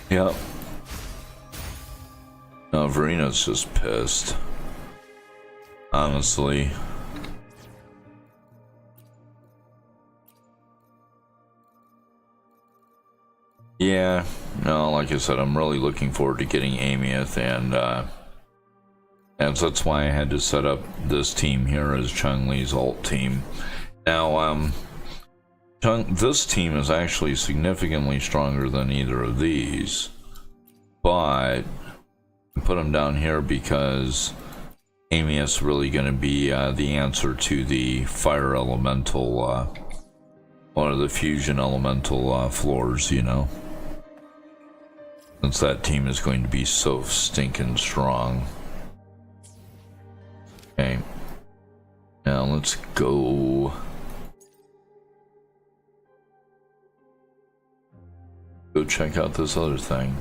Yep. No, Verena's just pissed. Honestly. Yeah, no, like I said, I'm really looking forward to getting Amieth, and so that's why I had to set up this team here as Chun-Li's ult team. Now, this team is actually significantly stronger than either of these, but I put them down here because Amieth's really going to be the answer to the fire elemental, or the fusion elemental floors, you know. Since that team is going to be so stinking strong. Okay. Now let's go. Go check out this other thing.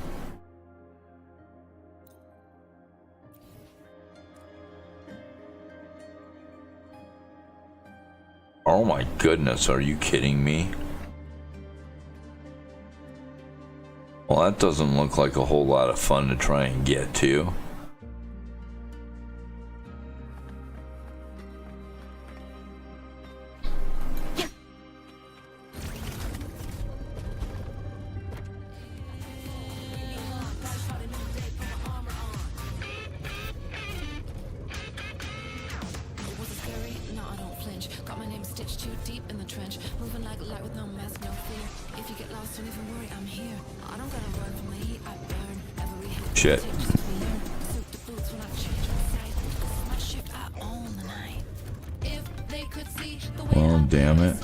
Oh my goodness, are you kidding me? Well, that doesn't look like a whole lot of fun to try and get to. stitched too deep in the trench, moving like light with no mask, no fear. If you get lost, don't even worry, I'm here. I don't gotta run from the heat, I burn. Every hit Shit. takes just me learn. Suit the boots when I change my sight. This is my shift, I own the night. If they could see the way Well, damn it. I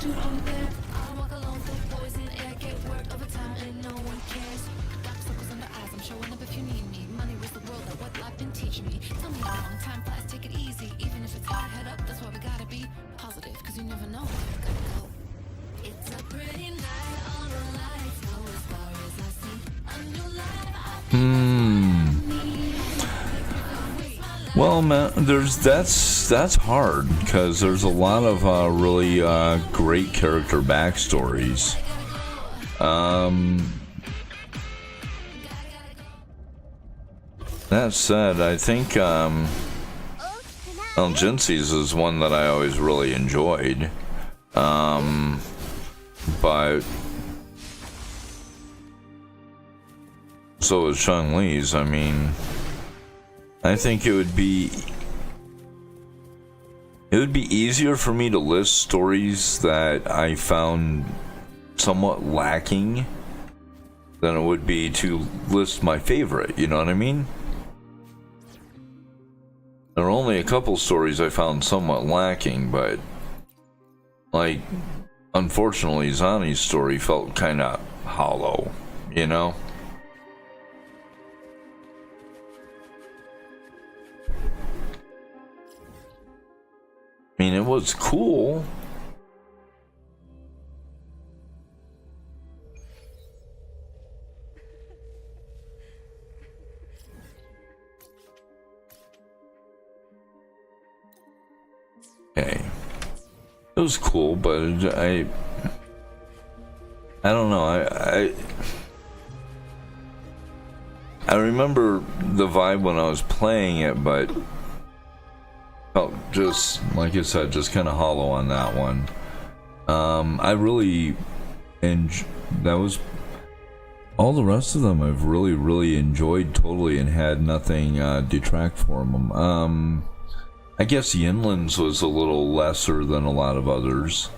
walk alone through poison air, get work over time and no one cares. Got circles under eyes, I'm showing up if you need me. Money was the world, like what life been teaching me. Tell me how long time flies, take it easy. Even if it's hard, head up, that's why we gotta be positive, cause you never know where you're gonna go. It's a pretty night, all the lights go as far as I see. A new life, Well, man, that's hard because there's a lot of really great character backstories. That said, I think Jinxie's is one that I always really enjoyed. But so is Chun-Li's. I mean, I think it would be easier for me to list stories that I found somewhat lacking than it would be to list my favorite, you know what I mean? There are only a couple stories I found somewhat lacking, but like, unfortunately, Zani's story felt kind of hollow, you know? I mean, it was cool. Okay. It was cool, but I don't know. I remember the vibe when I was playing it, but felt just, like I said, just kind of hollow on that one. I really that was all the rest of them. I've really enjoyed totally and had nothing detract from them. I guess Yinlin's was a little lesser than a lot of others.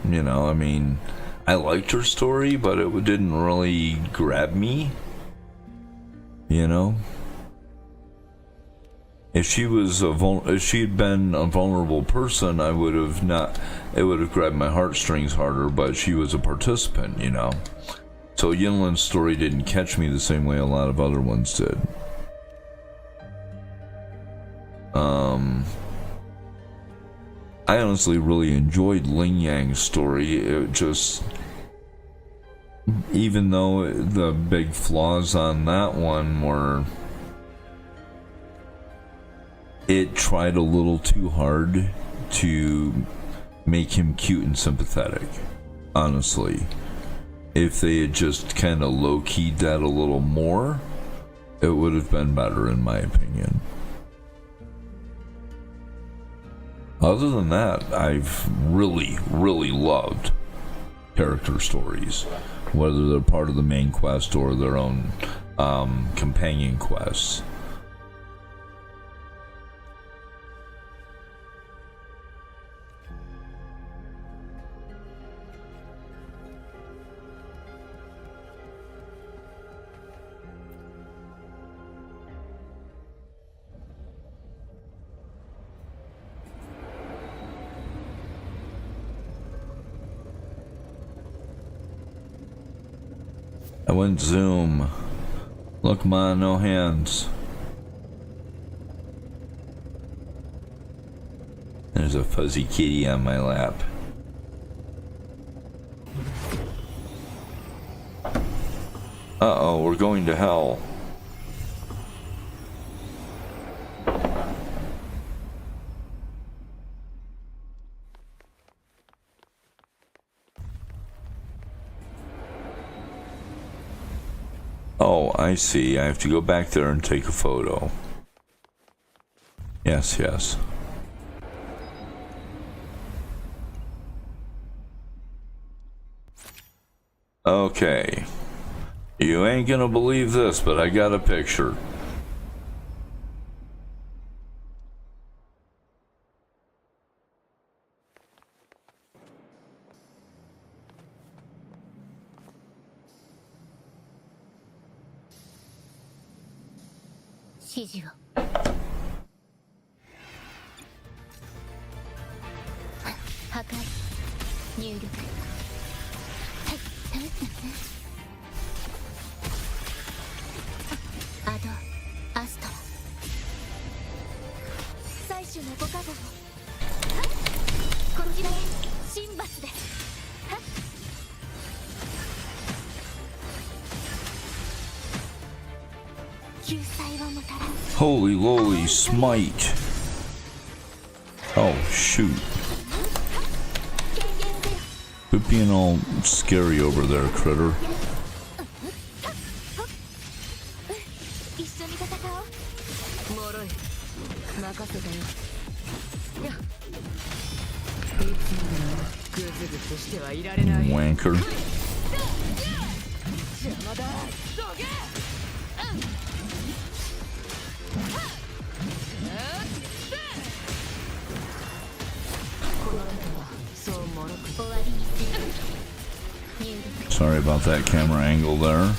You know, I mean, I liked her story, but it didn't really grab me. You know, if she was if she had been a vulnerable person, I would have not. It would have grabbed my heartstrings harder. But she was a participant, you know. So Yinlin's story didn't catch me the same way a lot of other ones did. I honestly really enjoyed Ling Yang's story. It just, even though the big flaws on that one were, it tried a little too hard to make him cute and sympathetic, honestly. If they had just kind of low-keyed that a little more, it would have been better, in my opinion. Other than that, I've really loved character stories, whether they're part of the main quest or their own companion quests. I went zoom. Look, ma, no hands. There's a fuzzy kitty on my lap. Uh-oh, we're going to hell. Oh, I see. I have to go back there and take a photo. Yes, yes. Okay. You ain't gonna believe this, but I got a picture. 指示を。破壊入力。アドアストラ採取のご加護を。こちらへ神罰で。救済をもたらす。 Holy lowly smite. Oh shoot. Quit being all scary over there, critter. 一緒に戦おう。もろい任せたよ。いやいつまでもグズグズしてはいられない。 Wanker. 邪魔だどけ。この後はそうもろく終わりにする。入力。 Sorry about that camera angle there.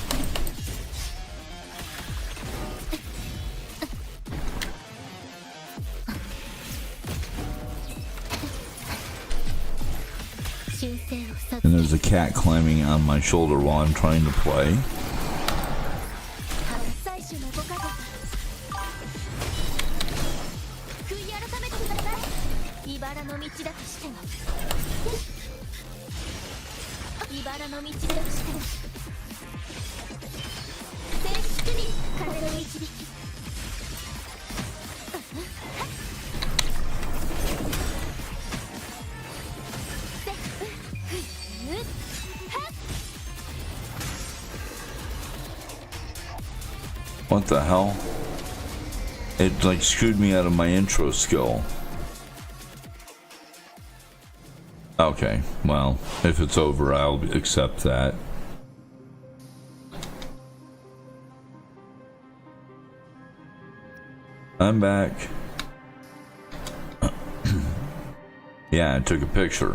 修正をさ And there's a cat climbing on my shoulder while I'm trying to play. 採取のご加護。悔い改めてください。茨の道だとしても。茨の道だとしても。静粛に風の導き。What the hell? It like screwed me out of my intro skill. Okay, well, if it's over, I'll accept that. I'm back. Yeah, I took a picture.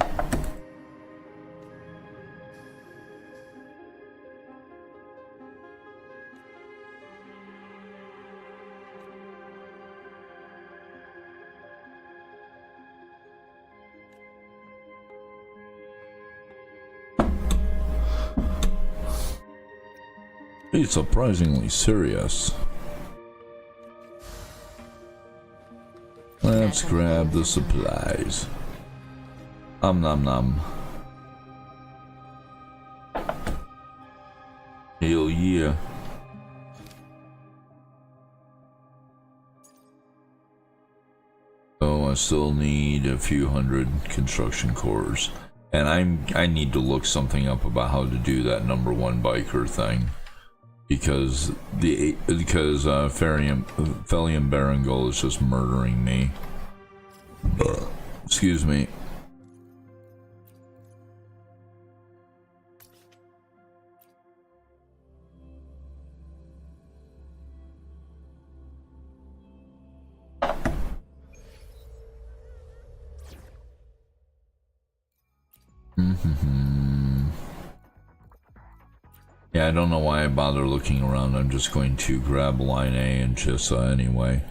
He's surprisingly serious. Let's grab the supplies. Nom nom. Hell yeah. Oh, I still need a few hundred construction cores. And I need to look something up about how to do that #1 biker thing. Because Felium Barangol is just murdering me. Excuse me. Yeah, I don't know why I bother looking around. I'm just going to grab line A and Chissa anyway.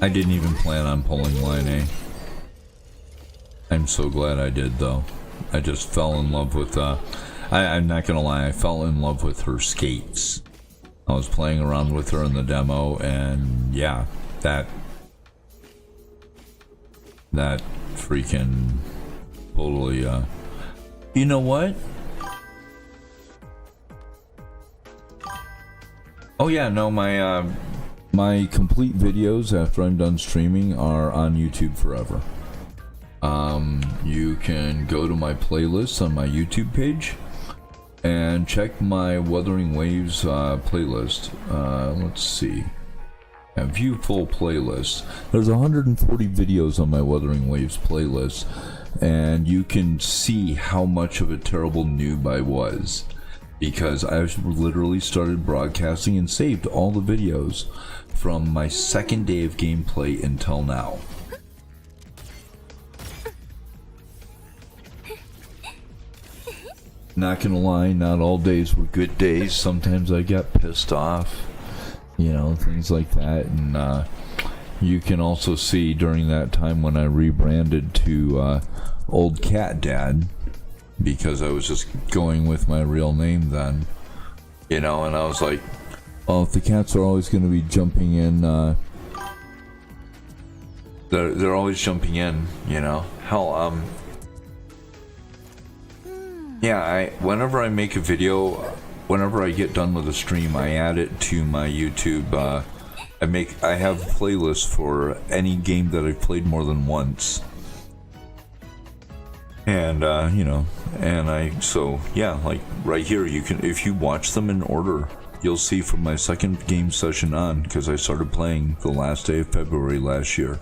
I didn't even plan on pulling line A. I'm so glad I did though. I just fell in love with I'm not gonna lie, I fell in love with her skates. I was playing around with her in the demo and yeah, that freaking totally you know what? Oh yeah, no, my complete videos after I'm done streaming are on YouTube forever. You can go to my playlist on my YouTube page and check my Wuthering Waves playlist. Let's see. View full playlist. There's 140 videos on my Wuthering Waves playlist, and you can see how much of a terrible noob I was, because I literally started broadcasting and saved all the videos from my second day of gameplay until now. not gonna lie, not all days were good days. Sometimes I got pissed off, you know, things like that. And you can also see during that time when I rebranded to Old Cat Dad, because I was just going with my real name then, you know, and I was like, oh, if the cats are always going to be jumping in, they're always jumping in, you know. Hell, yeah, whenever I make a video, whenever I get done with a stream, I add it to my YouTube. I have a playlist for any game that I've played more than once. And you know, and so yeah, like right here, you can, if you watch them in order, you'll see from my second game session on, because I started playing the last day of February last year,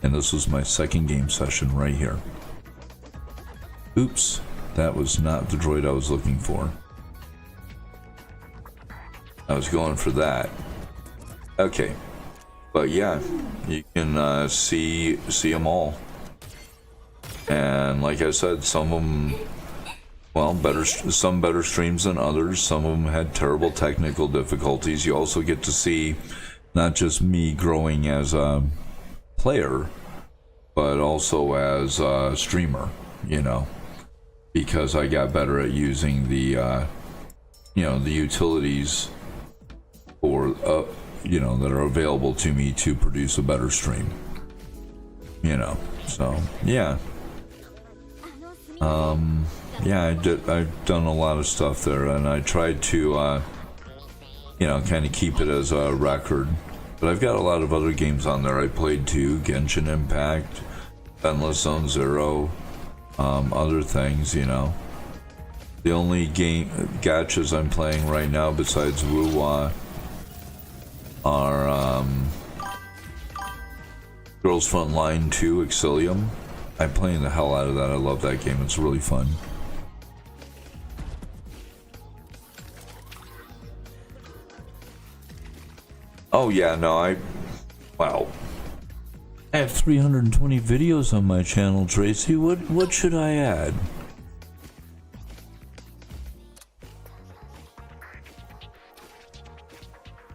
and this was my second game session right here. Oops, that was not the droid I was looking for. I was going for that. Okay, but yeah, you can see them all. And like I said, some of them, well, some better streams than others. Some of them had terrible technical difficulties. You also get to see not just me growing as a player, but also as a streamer, you know, because I got better at using the, you know, the utilities or, you know, that are available to me to produce a better stream, you know. So yeah. Yeah, I've done a lot of stuff there, and I tried to, you know, kind of keep it as a record. But I've got a lot of other games on there I played too: Genshin Impact, Endless Zone Zero, other things, you know. The only gachas I'm playing right now besides Wuwa are Girls Frontline 2 Exilium. I'm playing the hell out of that. I love that game. It's really fun. Oh yeah, no, wow. I have 320 videos on my channel, Tracy. What should I add?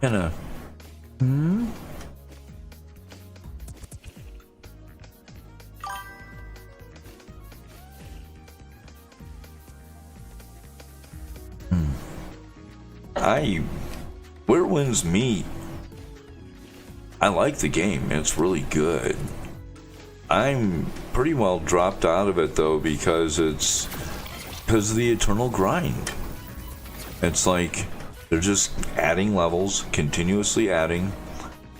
Kinda. Where Winds Meet, I like the game. It's really good. I'm pretty well dropped out of it though, because of the eternal grind. It's like they're just adding levels, continuously adding.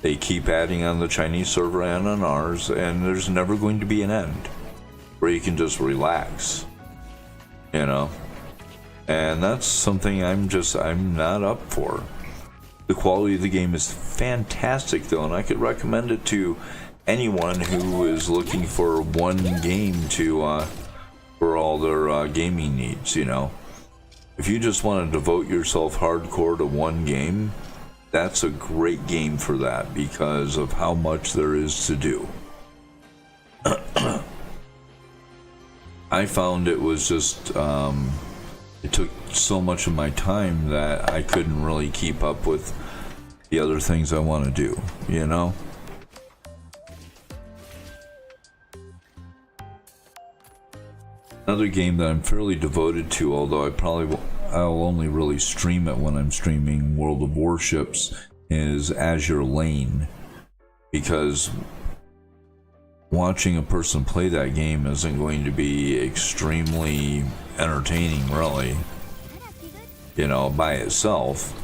They keep adding on the Chinese server and on ours, and there's never going to be an end where you can just relax, you know. And that's something I'm not up for. The quality of the game is fantastic though, and I could recommend it to anyone who is looking for one game to for all their gaming needs, you know. If you just want to devote yourself hardcore to one game, that's a great game for that, because of how much there is to do. I found it was just it took so much of my time that I couldn't really keep up with the other things I want to do, you know? Another game that I'm fairly devoted to, although I'll only really stream it when I'm streaming World of Warships, is Azure Lane, because watching a person play that game isn't going to be extremely entertaining, really, you know, by itself.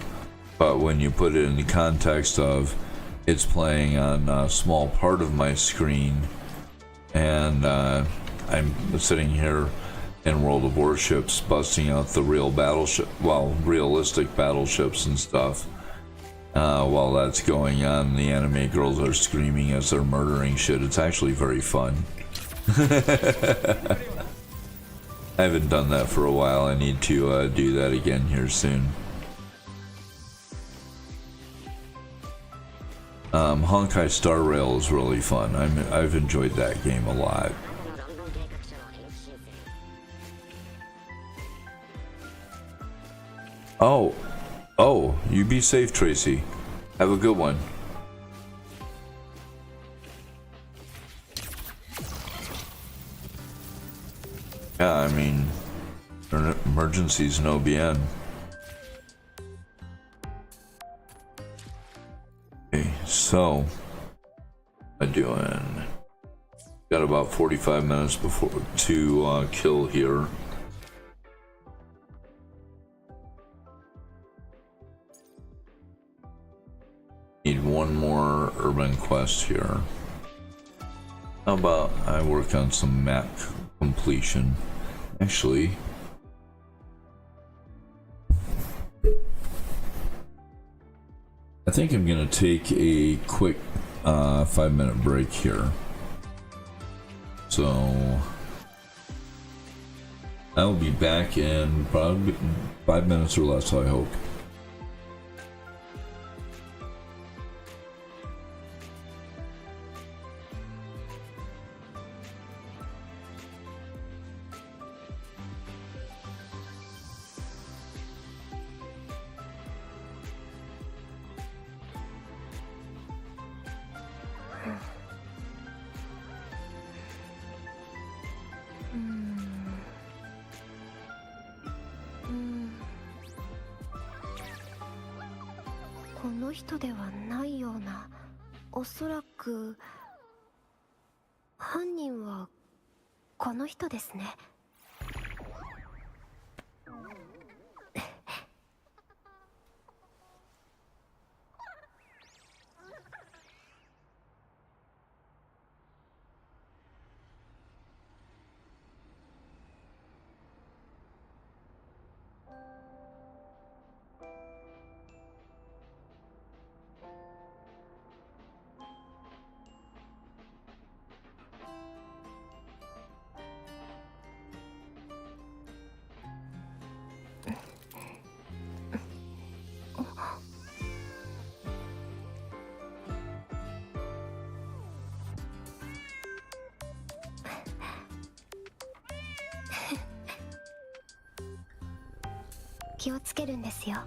But when you put it in the context of it's playing on a small part of my screen, and I'm sitting here in World of Warships busting out the realistic battleships and stuff, while that's going on, the anime girls are screaming as they're murdering shit. It's actually very fun. I haven't done that for a while. I need to do that again here soon. Honkai Star Rail is really fun. I've enjoyed that game a lot. Oh, you be safe, Tracy. Have a good one. Yeah, I mean, emergencies no bien. Okay, so I'm doing. Got about 45 minutes before to kill here. Need one more urban quest here. How about I work on some map completion? Actually, I think I'm gonna take a quick 5-minute break here. So I'll be back in probably 5 minutes or less, I hope.この人ではないような。おそらく犯人はこの人ですね。気をつけるんですよ。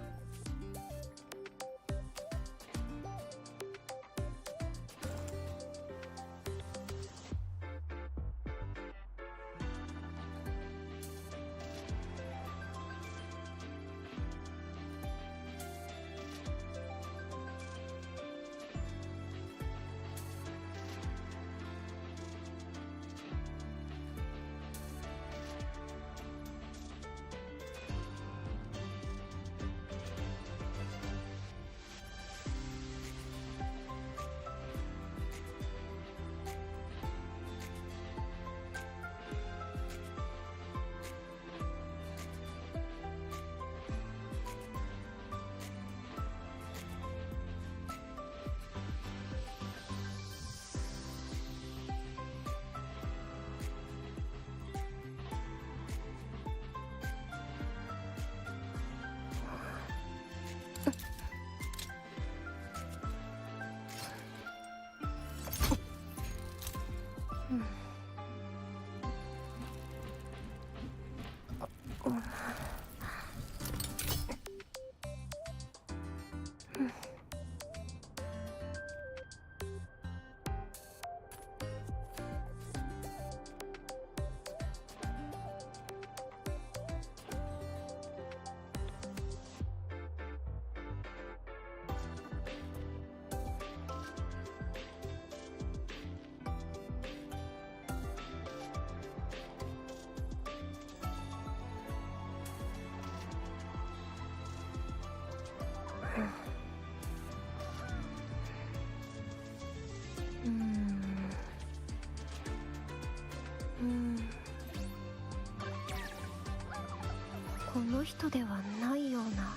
この人ではないような。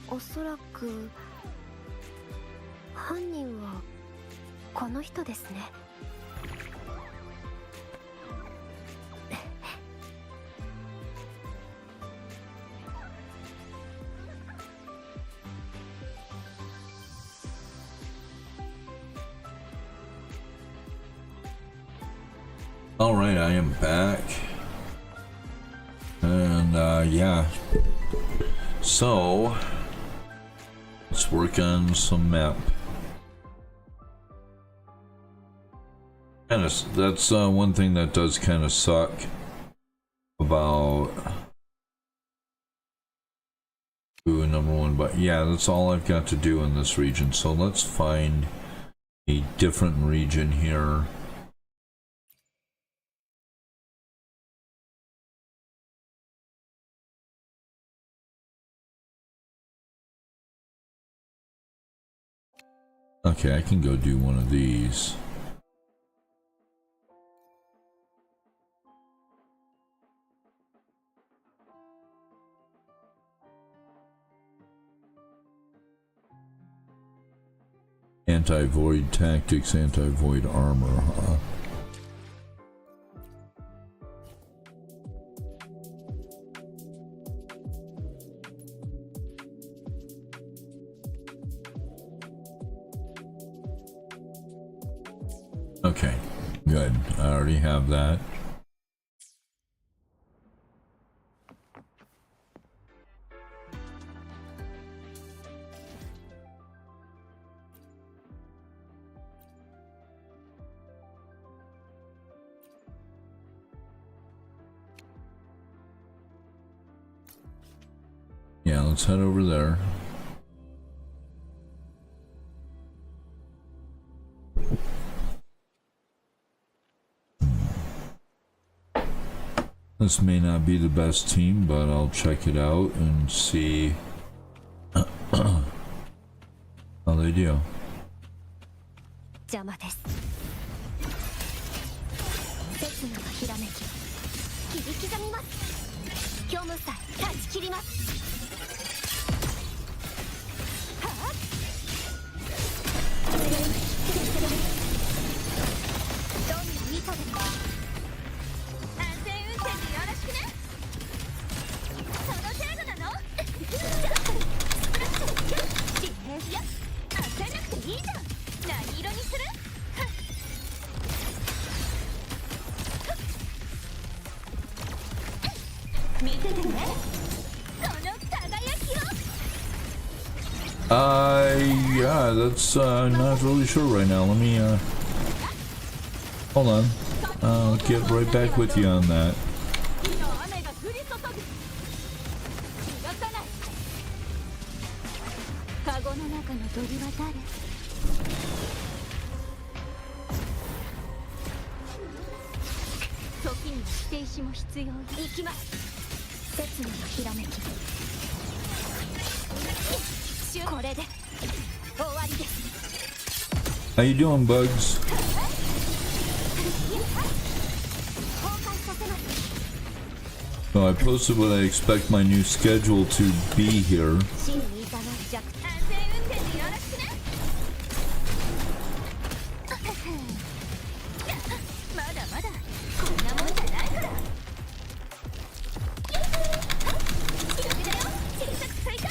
おそらく犯人はこの人ですね。All right, I am back, and yeah, So let's work on some map. And that's one thing that does kind of suck about number one, but yeah, that's all I've got to do in this region. So let's find a different region here. Okay, I can go do one of these. Anti-void tactics, anti-void armor, huh? Okay, good. I already have that. Yeah, let's head over there. This may not be the best team, but I'll check it out and see how they do. 邪魔です。刹那のひらめき切り刻みます。虚無さえ断ち切ります。はあ。どんな意図でも安全運転でよろしくね。その程度なの？自転や焦んなくていいじゃん。何色にする？見ててね。この輝きを。Yeah, that's not really sure right now. Let me hold on. I'll get right back with you on that. 雨が降り注ぐ。逃がさない。カゴの中の鳥は誰？時には捨て石も必要。行きます。刹那のひらめき。これで終わりです。 How you doing, Bugs? 崩壊させます。 So I posted what I expect my new schedule to be here. 真にいざの弱。安全運転でよろしくね。まだまだこんなもんじゃないから。強めだよ。小さく追加。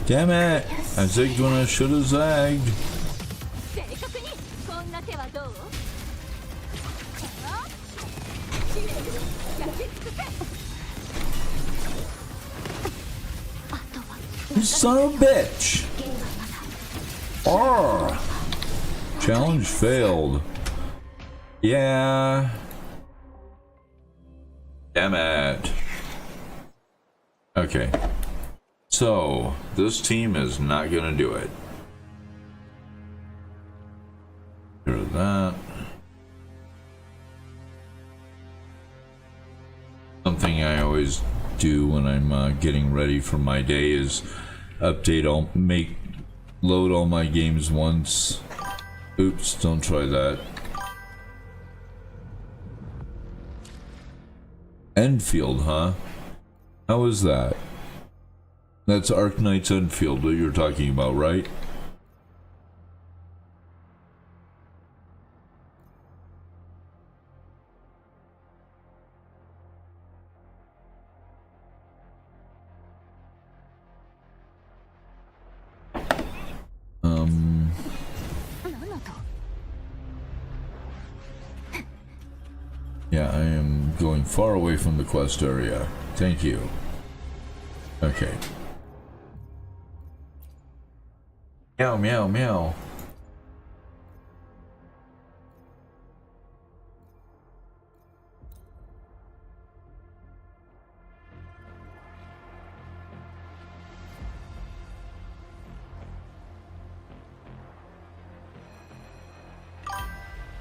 Damn it! I zigged when I should have zagged. 正確にこんな手はどう？You son of a bitch! Oh! Challenge failed. Yeah. Damn it. Okay. So, this team is not gonna do it. Hear that. Something I always do when I'm getting ready for my day is load all my games once. Oops, don't try that. Enfield, huh? How is that? That's Arknight's Enfield that you're talking about, right? Yeah, I am going far away from the quest area. Thank you. Okay. Meow, meow, meow.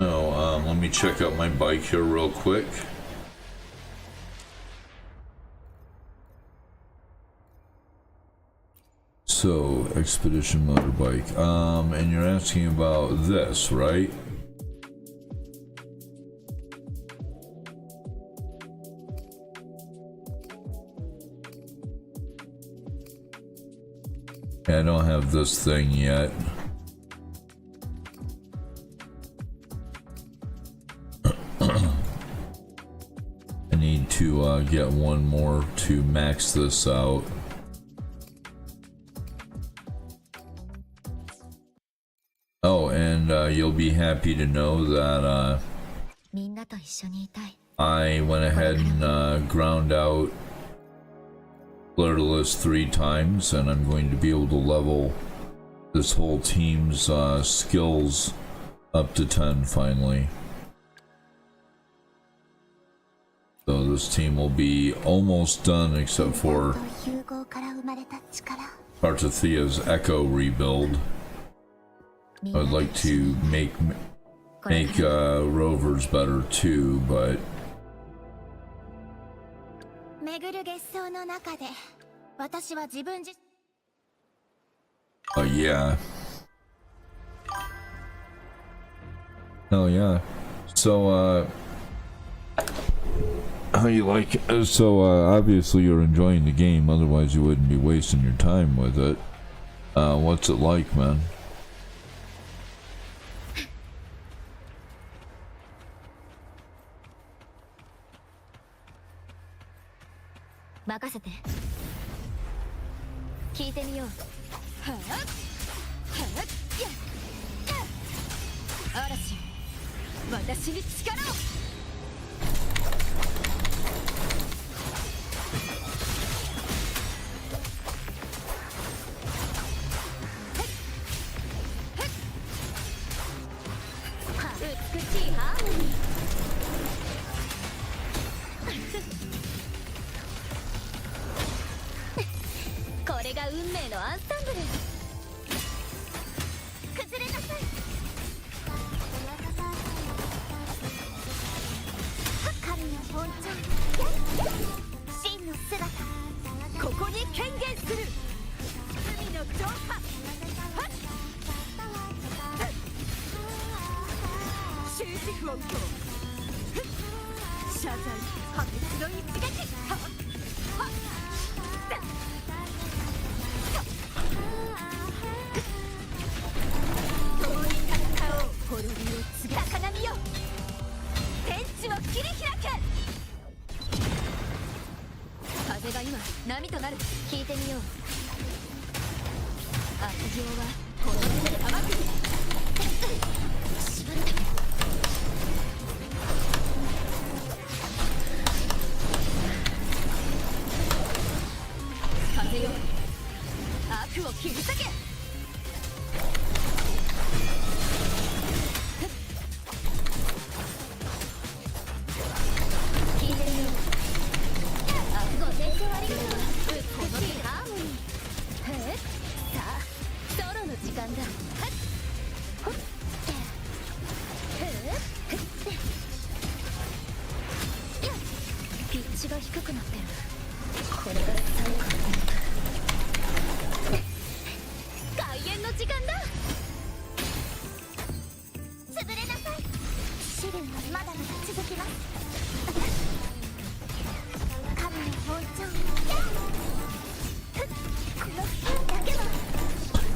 Oh, let me check out my bike here real quick. So, expedition motorbike. And you're asking about this, right? I don't have this thing yet. I need to get one more to max this out. Oh, and you'll be happy to know that I went ahead and ground out Flirtless 3 times, and I'm going to be able to level this whole team's skills up to 10 finally. So this team will be almost done except for Cartathia's Echo rebuild. I'd like to make rovers better too, but yeah. Oh yeah. So how you like it? So obviously you're enjoying the game, otherwise you wouldn't be wasting your time with it. What's it like, man?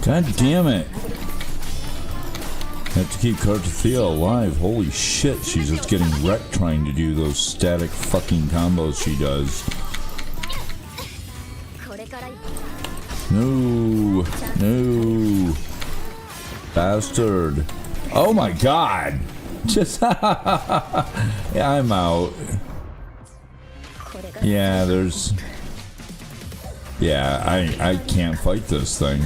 God damn it! I have to keep Cartathia alive. Holy shit, she's just getting wrecked trying to do those static fucking combos she does. No! No! Bastard! Oh my god! Just yeah, I'm out. Yeah, there's Yeah, I can't fight this thing.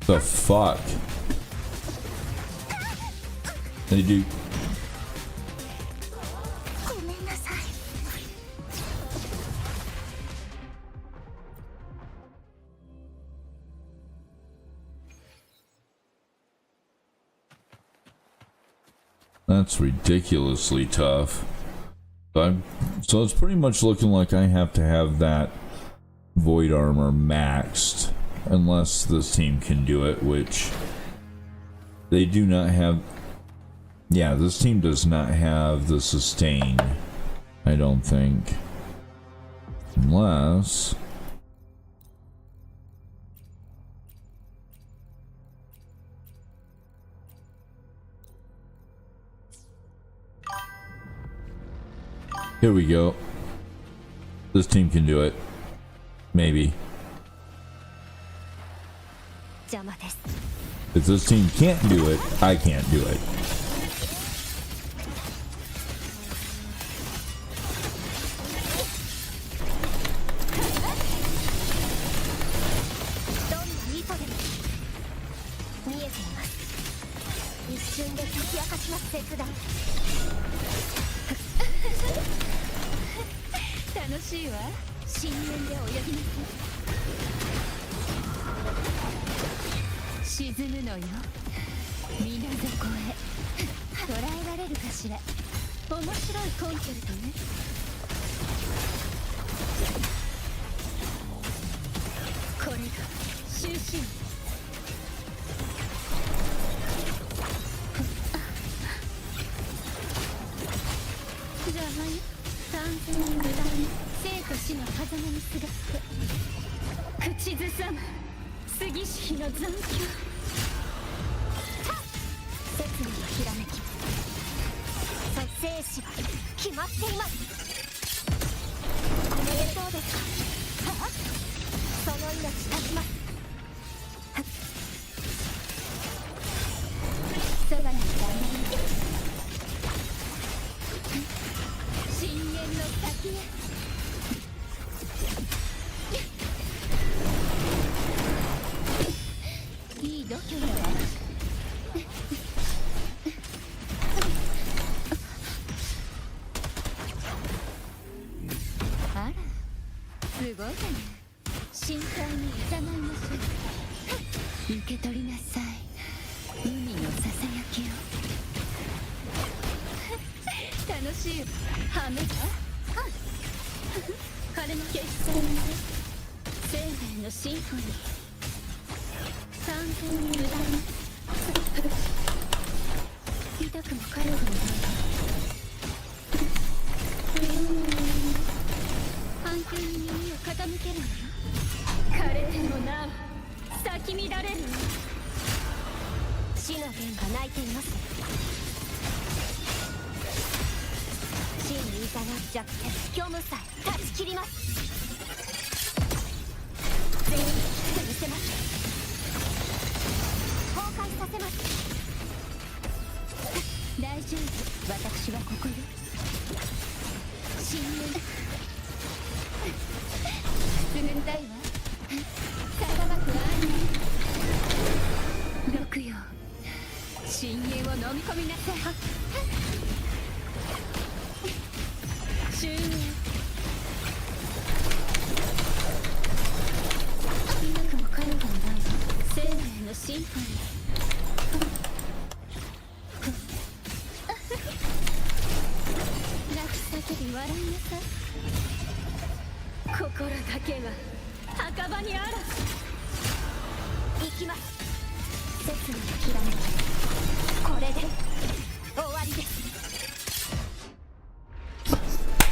The fuck? They do. That's ridiculously tough. So it's pretty much looking like I have to have that void armor maxed, unless this team can do it, which they do not have. Yeah, this team does not have the sustain, I don't think. Unless... Here we go. This team can do it. Maybe. If this team can't do it, I can't do it.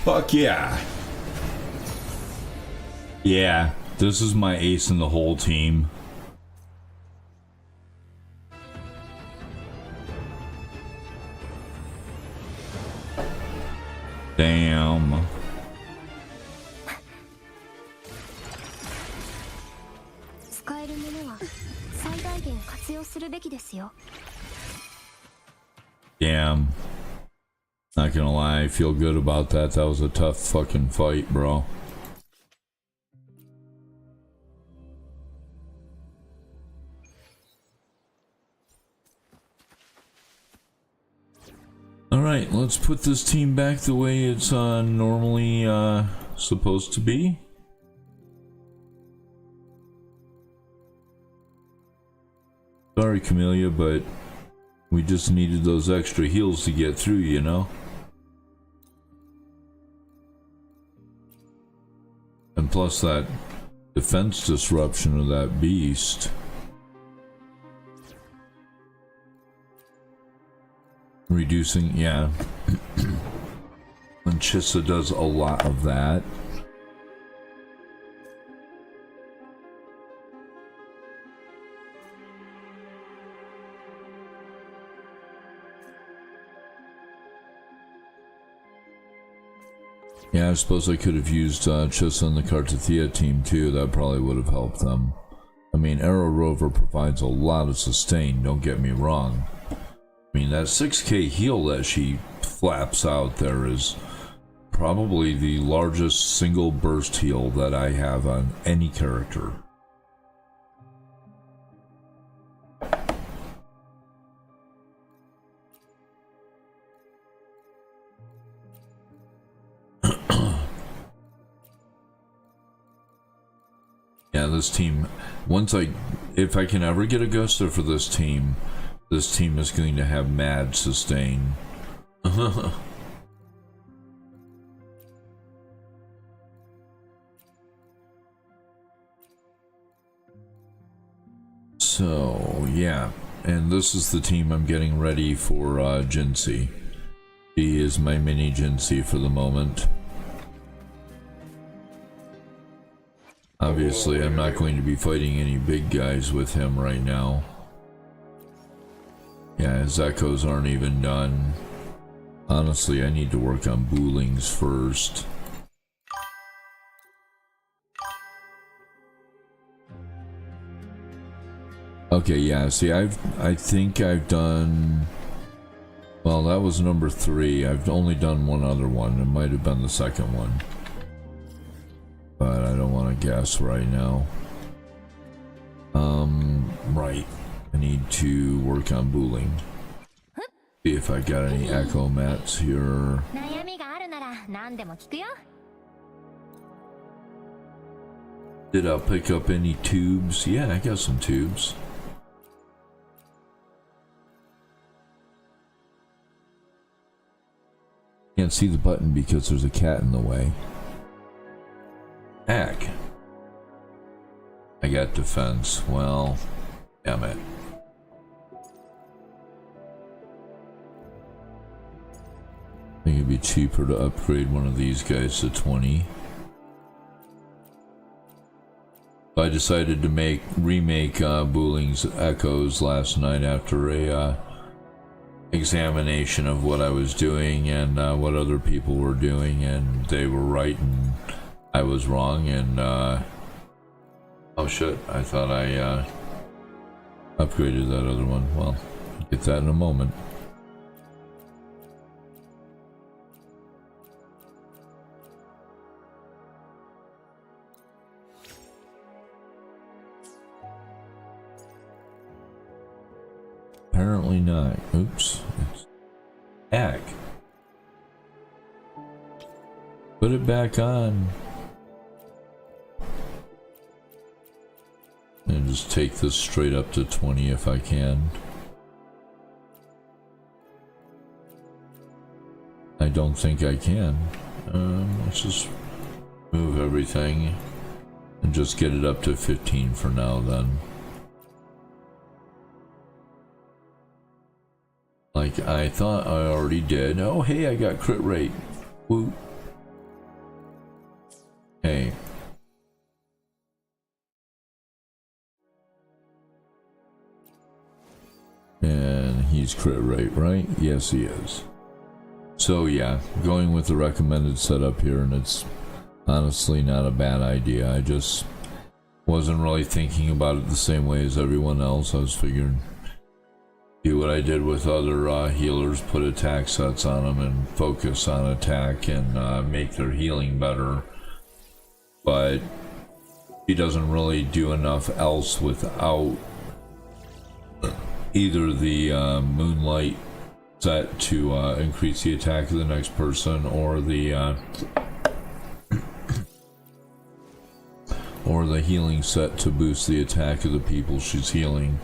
Fuck yeah. Yeah, this is my ace in the whole team. Damn. Damn. Not gonna lie, I feel good about that. That was a tough fucking fight, bro. Alright, let's put this team back the way it's normally supposed to be. Sorry, Camellia, but we just needed those extra heals to get through, you know? And plus that defense disruption of that beast. Reducing, yeah. And Chissa does a lot of that. Yeah, I suppose I could have used Chissa and the Cartathea team too. That probably would have helped them. I mean, Arrow Rover provides a lot of sustain, don't get me wrong. I mean, that 6k heal that she flaps out there is probably the largest single burst heal that I have on any character. Yeah, this team, if I can ever get a Gusta for this team is going to have mad sustain. So, yeah, and this is the team I'm getting ready for Jinsei. He is my mini Jinsei for the moment. Obviously, I'm not going to be fighting any big guys with him right now. Yeah, his echoes aren't even done. Honestly, I need to work on Boolings first. Okay, yeah, see, I think I've done... Well, that was number 3. I've only done one other one. It might have been the second one. But I don't want to guess right now. Right. I need to work on Booling. See if I got any echo mats here. Did I pick up any tubes? Yeah, I got some tubes. Can't see the button because there's a cat in the way. Heck. I got defense. Well, damn it. I think it'd be cheaper to upgrade one of these guys to 20. I decided to remake Booling's Echoes last night after a examination of what I was doing and what other people were doing, and they were right and I was wrong, and oh shit, I thought I upgraded that other one. Well, I'll get that in a moment. Apparently not. Oops. It's back. Put it back on. And just take this straight up to 20 if I can. I don't think I can. Let's just move everything and just get it up to 15 for now then. Like I thought I already did. Oh hey, I got crit rate. Woo. Hey. And he's crit rate, right? Yes, he is. So yeah, going with the recommended setup here, and it's honestly not a bad idea. I just wasn't really thinking about it the same way as everyone else. I was figuring do what I did with other healers, put attack sets on them and focus on attack and make their healing better. But he doesn't really do enough else without either the Moonlight set to increase the attack of the next person, or the healing set to boost the attack of the people she's healing.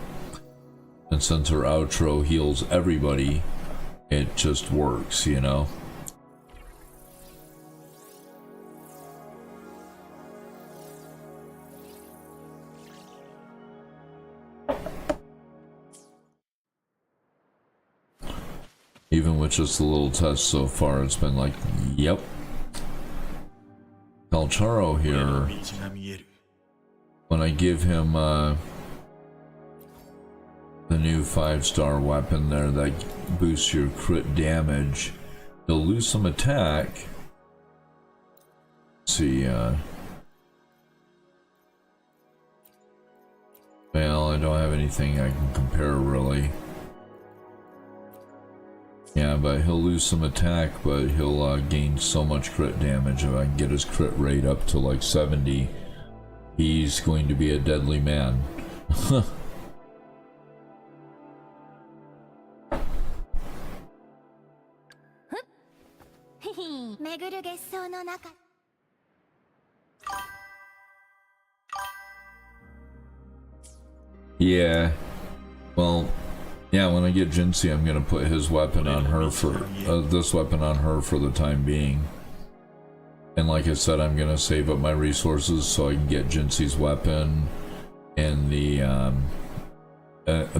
And since her outro heals everybody, it just works, you know? Even with just a little test so far, it's been like, yep. Calcharo here, when I give him the new 5-star weapon there that boosts your crit damage, he'll lose some attack. Let's see, well, I don't have anything I can compare really. Yeah, but he'll lose some attack, but he'll gain so much crit damage. If I can get his crit rate up to like 70, he's going to be a deadly man. Yeah, well, yeah, when I get Jinsei, I'm gonna put his weapon on her for this weapon on her for the time being. And like I said, I'm gonna save up my resources so I can get Jinsei's weapon in the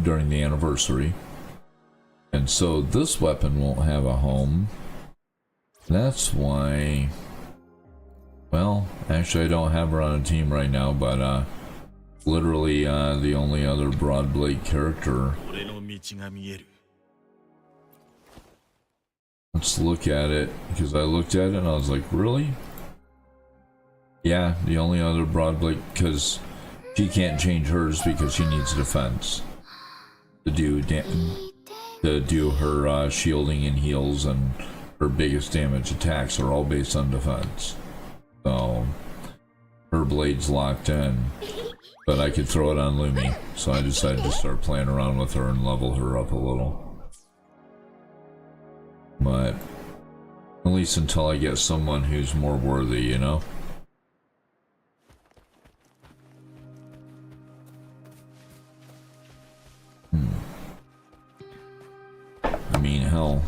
during the anniversary. And so this weapon won't have a home. That's why. Well, actually, I don't have her on a team right now, but literally the only other Broadblade character. Let's look at it, because I looked at it and I was like, really? Yeah, the only other Broadblade, because she can't change hers because she needs defense to do her shielding and heals, and her biggest damage attacks are all based on defense. So her blade's locked in, but I could throw it on Lumi, so I decided to start playing around with her and level her up a little. But at least until I get someone who's more worthy, you know? I mean, hell.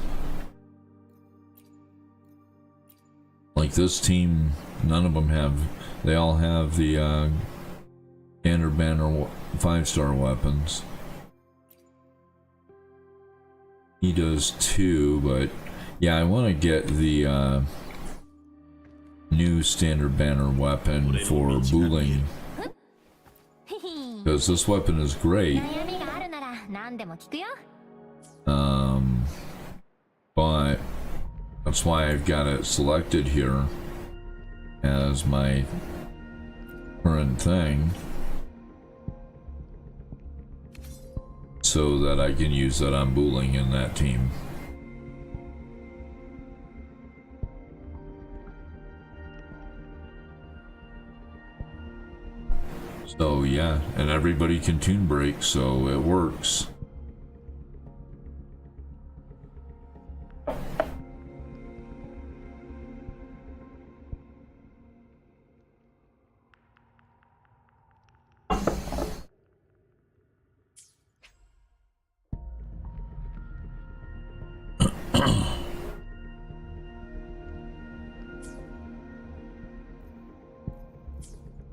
Like this team, none of them have, they all have the standard banner 5-star weapons. He does too, but yeah, I want to get the new standard banner weapon for Booling, because this weapon is great. But that's why I've got it selected here as my current thing, so that I can use that on Booling in that team. So yeah, and everybody can tune break, so it works.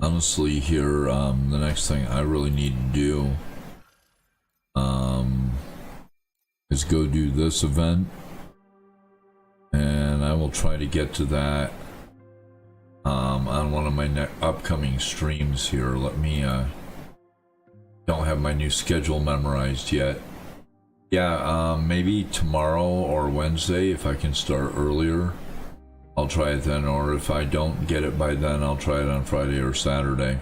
Honestly, here, the next thing I really need to do is go do this event, and I will try to get to that on one of my upcoming streams here. Let me don't have my new schedule memorized yet. Yeah, maybe tomorrow or Wednesday if I can start earlier. I'll try it then, or if I don't get it by then, I'll try it on Friday or Saturday.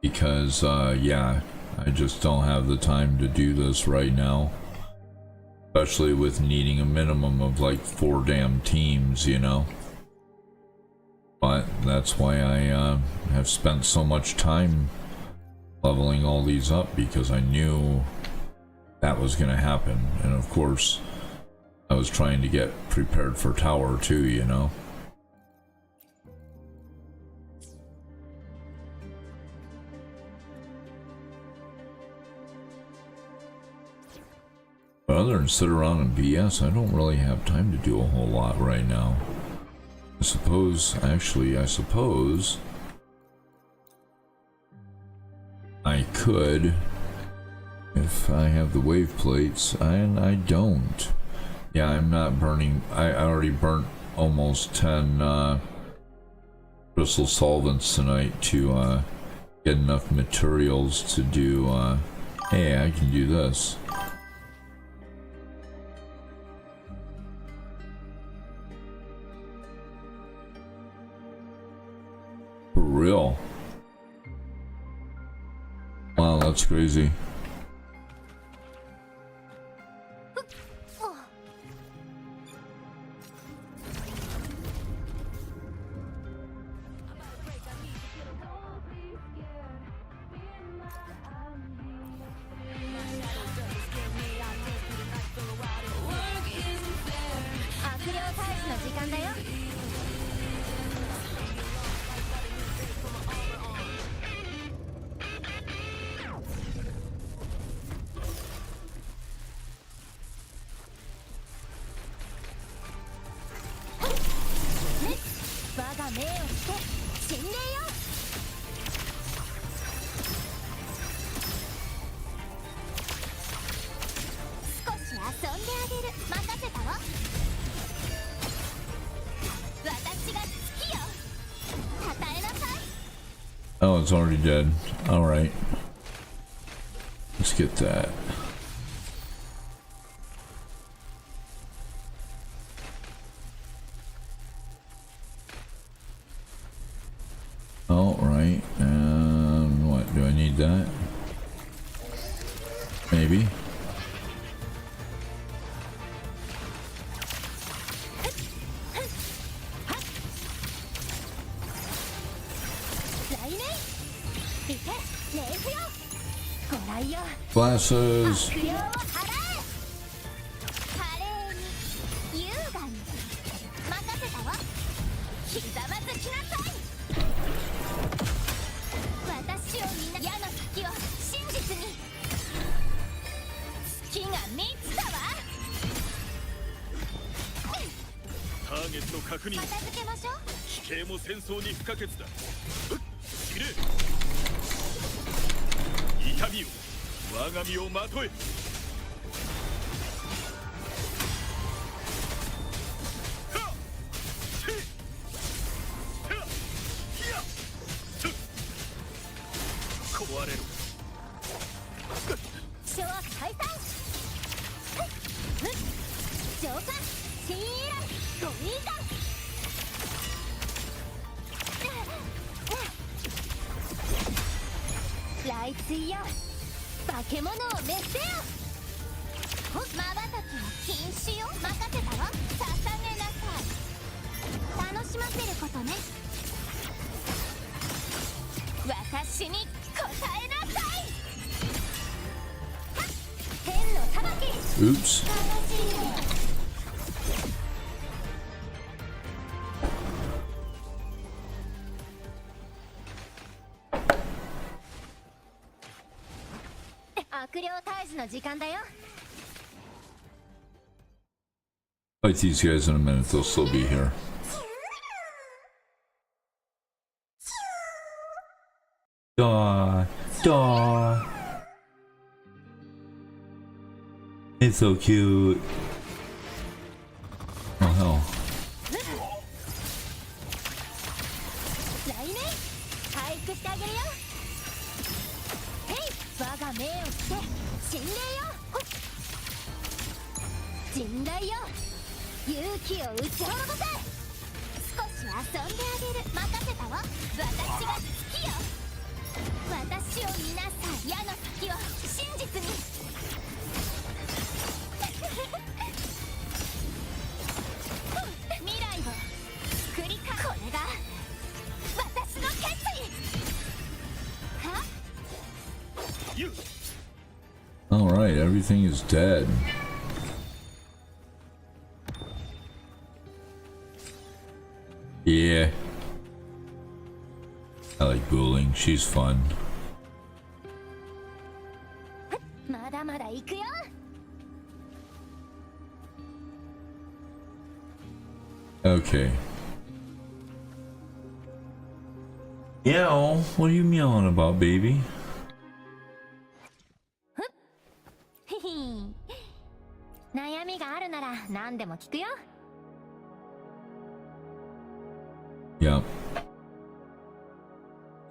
Because, yeah, I just don't have the time to do this right now. Especially with needing a minimum of like 4 damn teams, you know. But that's why I have spent so much time leveling all these up, because I knew that was going to happen. And of course, I was trying to get prepared for tower too, you know. But other than sit around and BS, I don't really have time to do a whole lot right now. I suppose I could, if I have the wave plates, and I don't. Yeah, I'm not burning. I already burnt almost 10 crystal solvents tonight to get enough materials to do. Hey, I can do this. For real. Wow, that's crazy. Oh, it's already dead. Alright. Let's get that. Alright. What? Do I need that? Maybe. Glasses. Oops. Fight these guys in a minute, they'll still be here. Daw, daw. It's so cute. Oh hell. Alright, everything is dead. Yeah. I like Booling, she's fun. まだまだ行くよ。 Okay. Meow, what are you meowing about, baby? へへ悩みがあるなら何でも聞くよ。 Yep.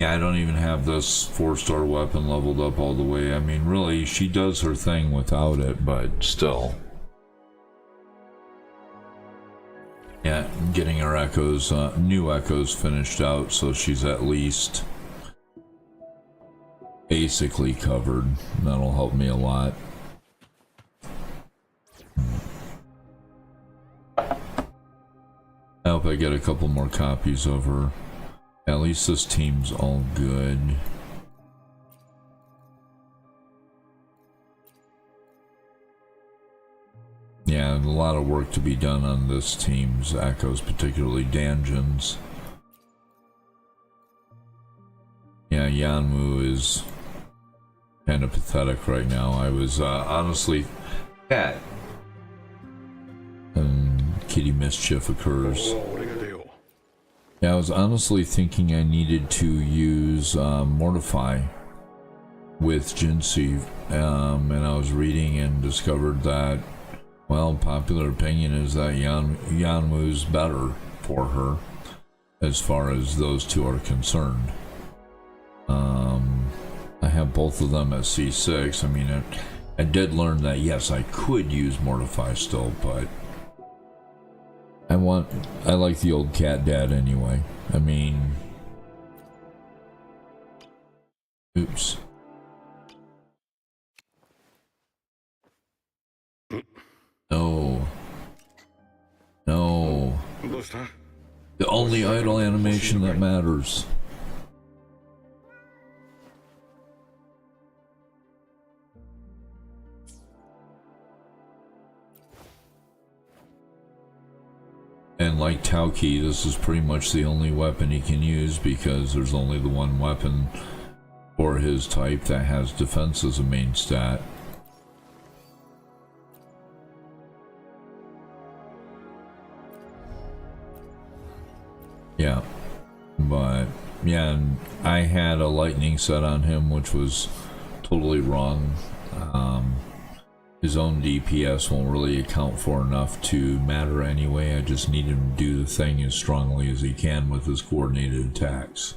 Yeah, I don't even have this 4-star weapon leveled up all the way. I mean, really, she does her thing without it, but still. Yeah, getting her echoes, new echoes finished out, so she's at least basically covered. That'll help me a lot. I hope I get a couple more copies of her. At least this team's all good. Yeah, a lot of work to be done on this team's echoes, particularly Danjin's. Yeah, Yanmu is kind of pathetic right now. I was honestly... Cat. Kitty mischief occurs. Yeah, I was honestly thinking I needed to use Mortify with Jinsei, and I was reading and discovered that, well, popular opinion is that Yanmu's better for her as far as those two are concerned. I have both of them at C6. I mean, I did learn that, yes, I could use Mortify still, but I like the old cat dad anyway. I mean, oops. No. No. The only idle animation that matters. And like Tauki, this is pretty much the only weapon he can use because there's only the one weapon for his type that has defense as a main stat. Yeah, but yeah, and I had a lightning set on him, which was totally wrong. His own DPS won't really account for enough to matter anyway. I just need him to do the thing as strongly as he can with his coordinated attacks.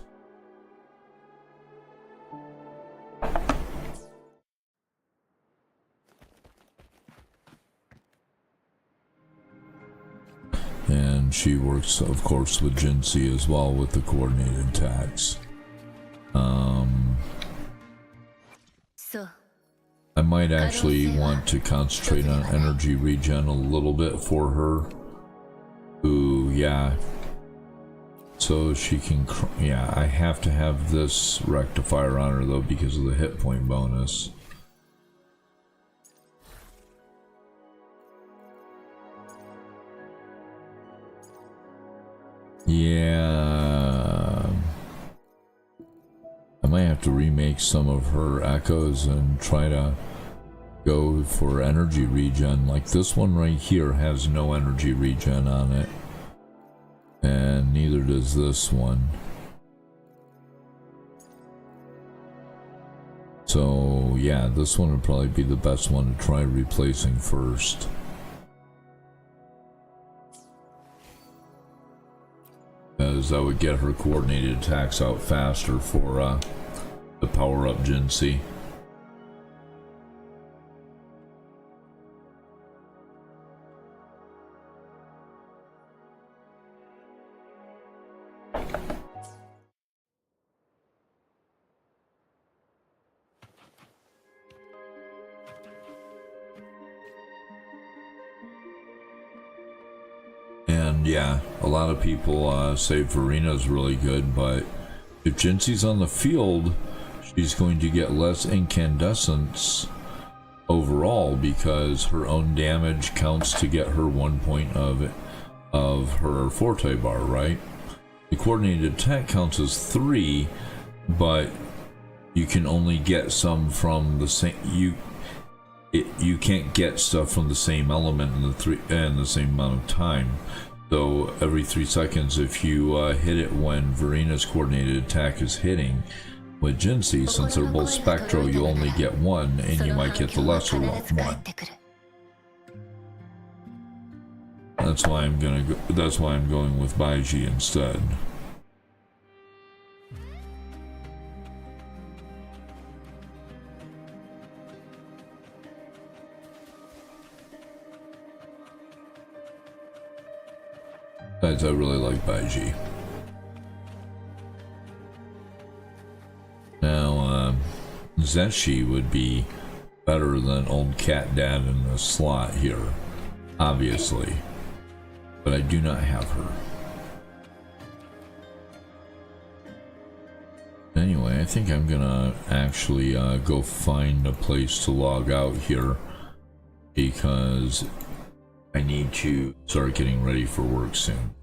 And she works, of course, with Jinsei as well with the coordinated attacks. So. I might actually want to concentrate on energy regen a little bit for her. Ooh, yeah. So she can, yeah, I have to have this rectifier on her though because of the hit point bonus. Yeah. I might have to remake some of her echoes and try to go for energy regen. Like this one right here has no energy regen on it. And neither does this one. So yeah, this one would probably be the best one to try replacing first. As that would get her coordinated attacks out faster for the power-up Jinsei. And yeah, a lot of people say Verina's really good, but if Jinsei's on the field, she's going to get less incandescence overall, because her own damage counts to get her 1 point of her forte bar, right? The coordinated attack counts as 3, but you can only get some from the same. You can't get stuff from the same element in the same amount of time. So every 3 seconds, if you hit it when Verina's coordinated attack is hitting with Jinsei, since they're both spectral, you only get 1, and you might get the lesser one. That's why I'm going with Baiji instead. Besides, I really like Baiji. Now, Zeshi would be better than old Cat Dad in the slot here, obviously. But I do not have her. Anyway, I think I'm gonna actually go find a place to log out here, because I need to start getting ready for work soon.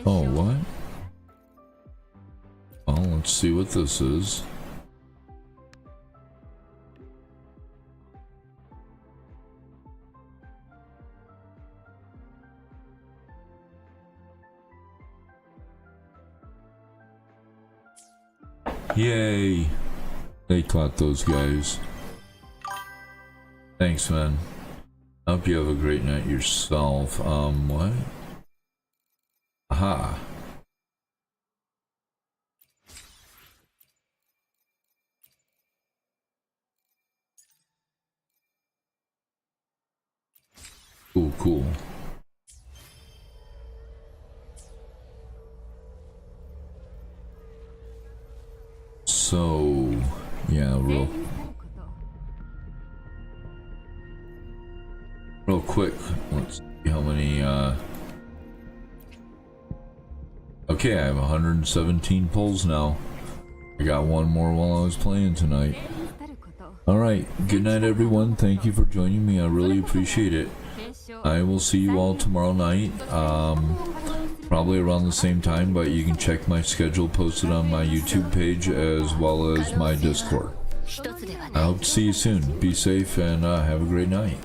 Oh, what? Well, let's see what this is. Yay! They caught those guys. Thanks, man. I hope you have a great night yourself. What? Aha. Cool, cool. So, yeah, real quick, let's see how many, okay, I have 117 pulls now. I got one more while I was playing tonight. Alright, good night everyone, thank you for joining me, I really appreciate it. I will see you all tomorrow night, probably around the same time, but you can check my schedule posted on my YouTube page as well as my Discord. I hope to see you soon. Be safe and have a great night.